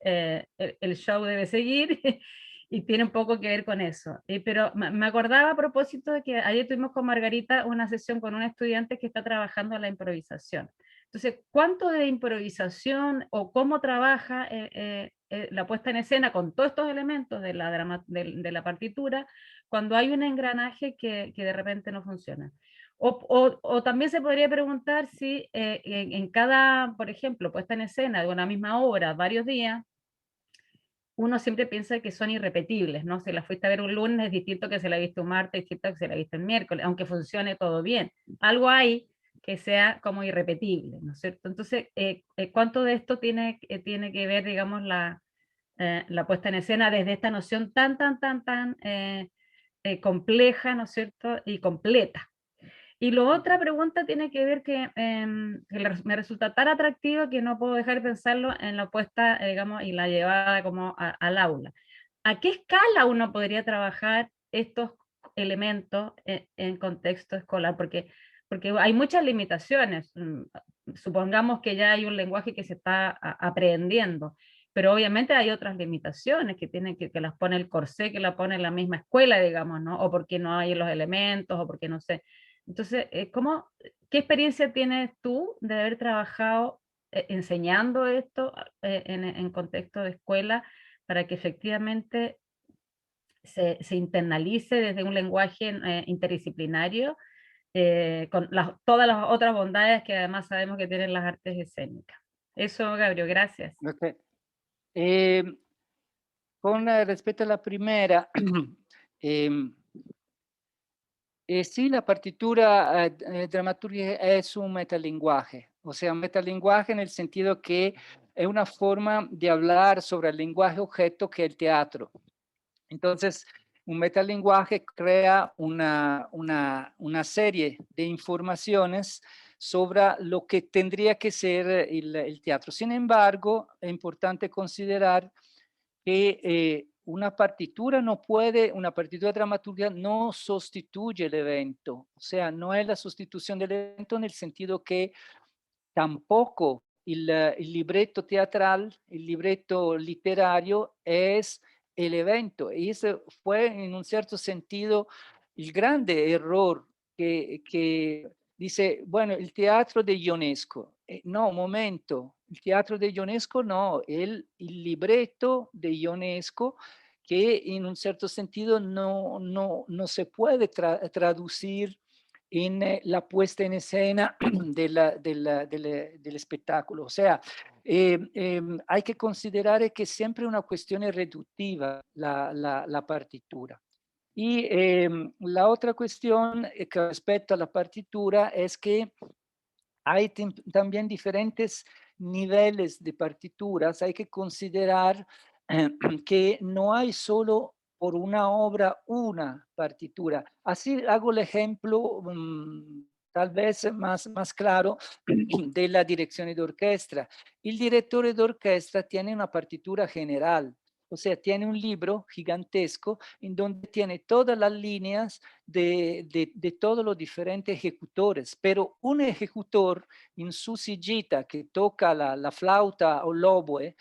el show debe seguir y tiene un poco que ver con eso. Pero me acordaba a propósito de que ayer tuvimos con Margarita una sesión con un estudiante que está trabajando la improvisación. Entonces, ¿cuánto de improvisación o cómo trabaja la puesta en escena con todos estos elementos de la partitura cuando hay un engranaje que de repente no funciona? O también se podría preguntar si en cada, por ejemplo, puesta en escena de una misma obra, varios días, uno siempre piensa que son irrepetibles, ¿no? Si la fuiste a ver un lunes es distinto que se la viste un martes, distinto que se la viste el miércoles, aunque funcione todo bien. Algo hay que sea como irrepetible, ¿no es cierto? Entonces, ¿cuánto de esto tiene que ver, digamos, la puesta en escena desde esta noción tan compleja, ¿no es cierto? Y completa. Y la otra pregunta tiene que ver que me resulta tan atractiva que no puedo dejar de pensarlo en la puesta, digamos, y la llevada como al aula. ¿A qué escala uno podría trabajar estos elementos en contexto escolar? Porque hay muchas limitaciones. Supongamos que ya hay un lenguaje que se está aprendiendo, pero obviamente hay otras limitaciones que las pone el corsé, que la pone la misma escuela, digamos, ¿no? O porque no hay los elementos, o porque no sé. Entonces, ¿qué experiencia tienes tú de haber trabajado enseñando esto en contexto de escuela para que efectivamente se internalice desde un lenguaje interdisciplinario con todas las otras bondades que además sabemos que tienen las artes escénicas? Eso, Gabriel, gracias. Ok. Con respecto a la primera, em, sí, la partitura dramaturgia es un metalenguaje, o sea, un metalenguaje en el sentido que es una forma de hablar sobre el lenguaje objeto que es el teatro. Entonces, un metalenguaje crea una serie de informaciones sobre lo que tendría que ser el teatro. Sin embargo, es importante considerar que una partitura dramaturgia no sustituye el evento, o sea, no es la sustitución del evento en el sentido que tampoco el libreto teatral, el libreto literario es el evento. Y ese fue en un cierto sentido il grande errore che dice, bueno, il teatro de Ionesco. No, un momento, il teatro de Ionesco no, il libretto de Ionesco que en un cierto sentido no se puede traducir en la puesta en escena del espectáculo. O sea, hay que considerar que es siempre una cuestión reductiva la partitura. Y la otra cuestión que respecto a la partitura es que hay también diferentes niveles de partituras. Hay que considerar que no hay solo por una obra una partitura. Así hago el ejemplo tal vez más claro de la dirección de orquesta. El director de orquesta tiene una partitura general, o sea, tiene un libro gigantesco en donde tiene todas las líneas de todos los diferentes ejecutores, pero un ejecutor en su sillita que toca la flauta o el oboe,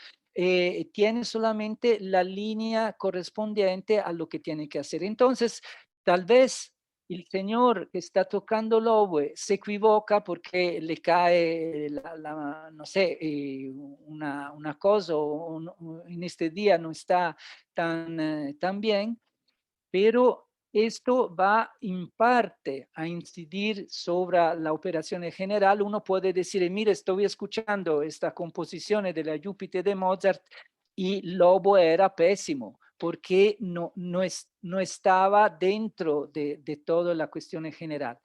tiene solamente la línea correspondiente a lo que tiene que hacer. Entonces, tal vez el señor que está tocando el oboe se equivoca porque le cae, no sé, una cosa o en este día no está tan bien, pero esto va en parte a incidir sobre la operación en general. Uno puede decir, mire, estoy escuchando esta composición de la Júpiter de Mozart y Lobo era pésimo, porque no estaba dentro de toda la cuestión en general.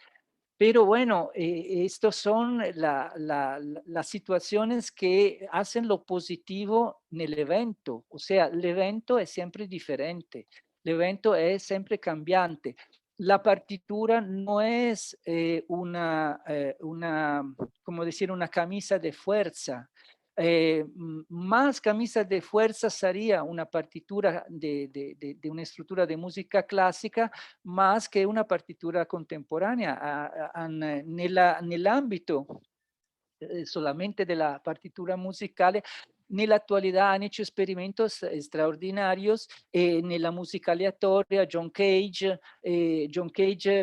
Pero bueno, estas son las situaciones que hacen lo positivo en el evento. O sea, el evento es siempre diferente, el evento es siempre cambiante. La partitura no es como decir, una camisa de fuerza. Más camisa de fuerza sería una partitura de una estructura de música clásica más que una partitura contemporánea. Nell'ambito solamente de la partitura musicale, nell'attualità han hecho experimentos extraordinarios nella musica aleatoria. John Cage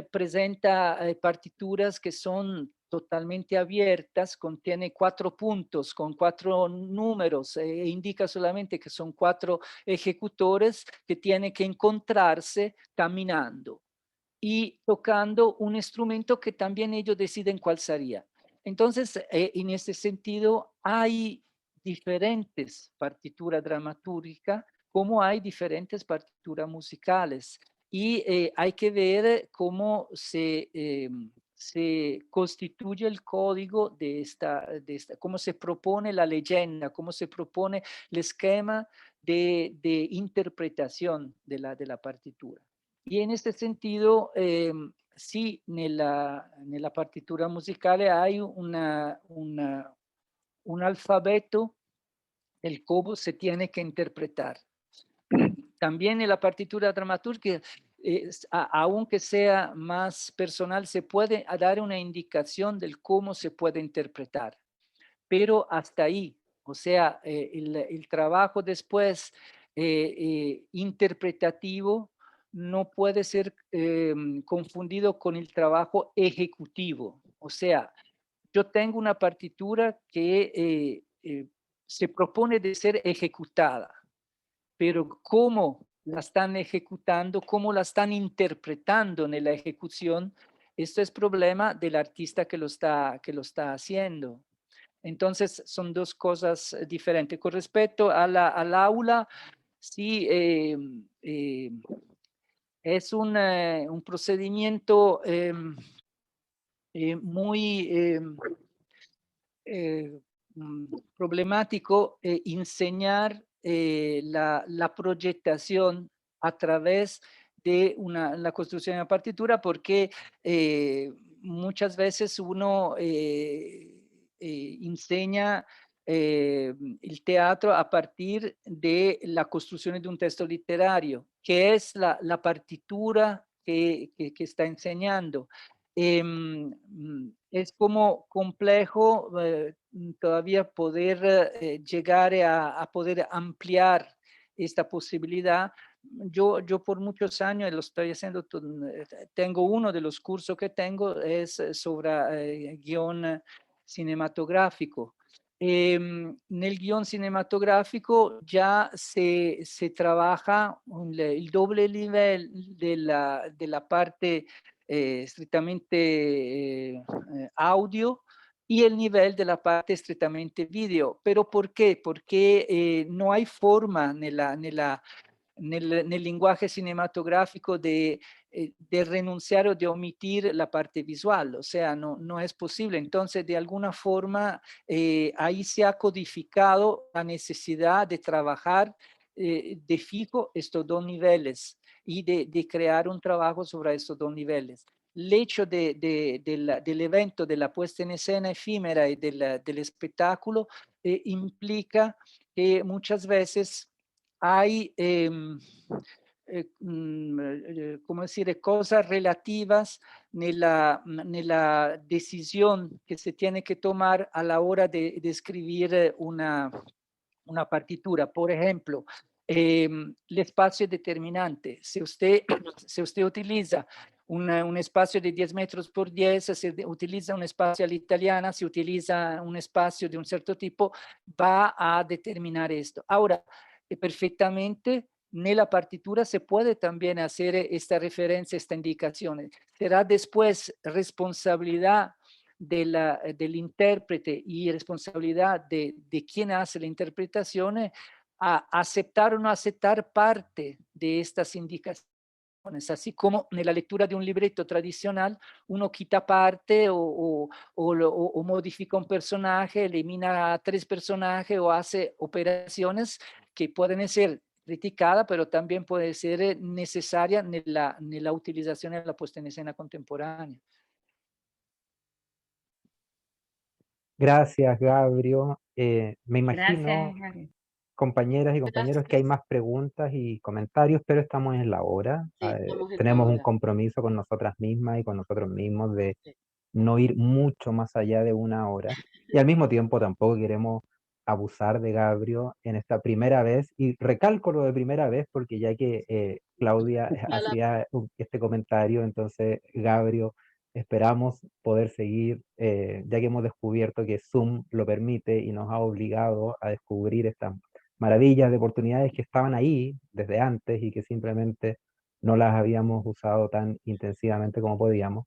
presenta partituras que son totalmente abiertas, contiene 4 puntos con 4 números e indica solamente que son 4 ejecutores que tienen que encontrarse caminando y tocando un instrumento que también ellos deciden cuál sería. Entonces, en ese sentido, hay diferentes partituras dramatúrgicas como hay diferentes partituras musicales y hay que ver cómo se constituye el código de esta, cómo se propone la leyenda, cómo se propone el esquema de interpretación de la partitura. Y en este sentido, sí, nella partitura musicale hay un alfabeto del cómo se tiene que interpretar. También en la partitura dramatúrgica, aunque sea más personal, se puede dar una indicación del cómo se puede interpretar, pero hasta ahí. O sea, el trabajo después interpretativo no puede ser confundido con el trabajo ejecutivo. O sea, yo tengo una partitura que se propone de ser ejecutada, pero cómo la están ejecutando, cómo la están interpretando en la ejecución, esto es problema del artista que lo está haciendo. Entonces, son dos cosas diferentes. Con respecto al aula, sí, es un procedimiento muy problemático enseñar la proyectación a través de la construcción de una partitura, porque muchas veces uno enseña el teatro a partir de la construcción de un texto literario, que es la partitura que está enseñando. Es como complejo todavía poder llegar a poder ampliar esta posibilidad, yo por muchos años lo estoy haciendo, tengo uno de los cursos que tengo es sobre guión cinematográfico. Nel guión cinematográfico ya se trabaja el doble nivel de la parte strettamente audio y el nivel de la parte strettamente video. ¿Pero por qué? Porque no hay forma nel linguaje cinematográfico de renunciar o de omitir la parte visual, o sea, no es posible. Entonces, de alguna forma, ahí se ha codificado la necesidad de trabajar de fijo estos dos niveles y de crear un trabajo sobre estos dos niveles. El hecho del evento, de la puesta en escena efímera y del espectáculo implica que muchas veces hay, come dire, cose relativas nella decisione che si tiene che tomar a la hora de escribir una partitura. Por ejemplo, el espacio es determinante. Si usted utiliza un espacio de 10 metros por 10, si utiliza un espacio all'italiana, si utiliza un espacio de un cierto tipo, va a determinar esto. Ahora, perfectamente, nella partitura se puede también hacer esta referencia, esta indicación. Será después responsabilidad del intérprete y responsabilidad de quien hace la interpretación a aceptar o no aceptar parte de estas indicaciones. Así como en la lectura de un libreto tradicional uno quita parte o modifica un personaje, elimina 3 personajes o hace operaciones que pueden ser criticadas, pero también puede ser necesaria nella utilización de la puesta en escena contemporánea. Gracias, Gabriel. Me Gracias, imagino, Gabriel. compañeras y compañeros, que hay Gracias. más preguntas y comentarios, pero estamos en la hora. Sí, estamos en la Tenemos un hora. compromiso con nosotras mismas y con nosotros mismos de Sí. no ir mucho más allá de una hora. Y al mismo tiempo tampoco queremos abusar de Gabriel en esta primera vez. Y recalco lo de primera vez porque ya que Claudia Ya la- hacía este comentario, entonces Gabriel, esperamos poder seguir, ya que hemos descubierto que Zoom lo permite y nos ha obligado a descubrir estas maravillas de oportunidades que estaban ahí desde antes y que simplemente no las habíamos usado tan intensivamente como podíamos.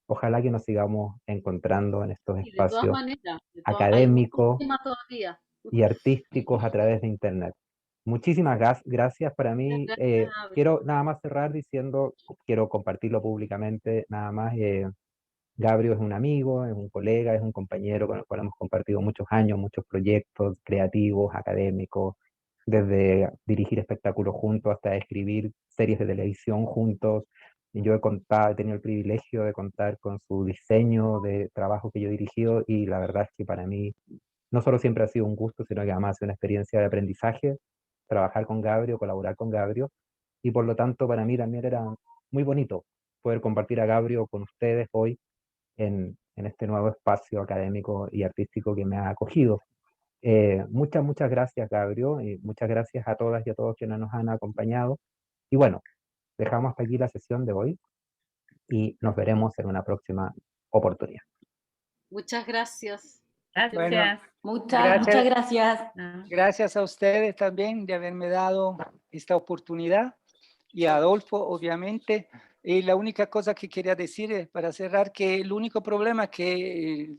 Ojalá que nos sigamos encontrando en estos sí, de todas espacios maneras, hay muchos académicos temas todavía. y artísticos a través de Internet. Muchísimas gracias. Para Muchas mí, gracias, Gabriel. quiero nada más cerrar diciendo, quiero compartirlo públicamente, nada más. Gabriel es un amigo, es un colega, es un compañero con el cual hemos compartido muchos años, muchos proyectos creativos, académicos, desde dirigir espectáculos juntos hasta escribir series de televisión juntos. Y yo he tenido el privilegio de contar con su diseño de trabajo que yo he dirigido y la verdad es que para mí no solo siempre ha sido un gusto, sino que además ha sido una experiencia de aprendizaje, trabajar con Gabriel, colaborar con Gabriel, y por lo tanto para mí también era muy bonito poder compartir a Gabriel con ustedes hoy en este nuevo espacio académico y artístico que me ha acogido. Muchas gracias, Gabriel, y muchas gracias a todas y a todos quienes nos han acompañado. Y bueno, dejamos hasta aquí la sesión de hoy y nos veremos en una próxima oportunidad. Muchas gracias. Bueno, Gracias. Muchas gracias, gracias. Ah, gracias a ustedes también de haberme dado esta oportunidad y a Adolfo, obviamente. Y la única cosa que quería decir para cerrar, que el único problema que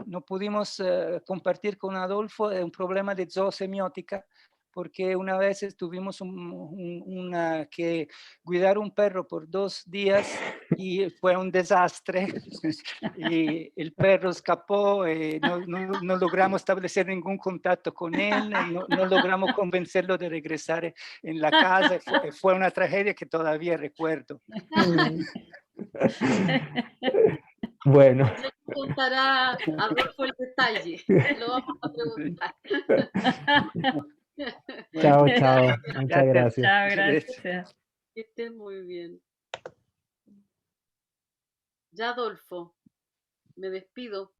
no pudimos compartir con Adolfo es un problema de zoosemiótica, porque una vez tuvimos que cuidar un perro por 2 días y fue un desastre. Y el perro escapó, no logramos establecer ningún contacto con él, no logramos convencerlo de regresar en la casa. Fue una tragedia que todavía recuerdo. Bueno, Ya nos contará Adolfo el detalle. Lo vamos a preguntar. chao, Bueno, chao. Muchas gracias. gracias. chao, gracias. Que estés muy bien. Ya, Adolfo, me despido.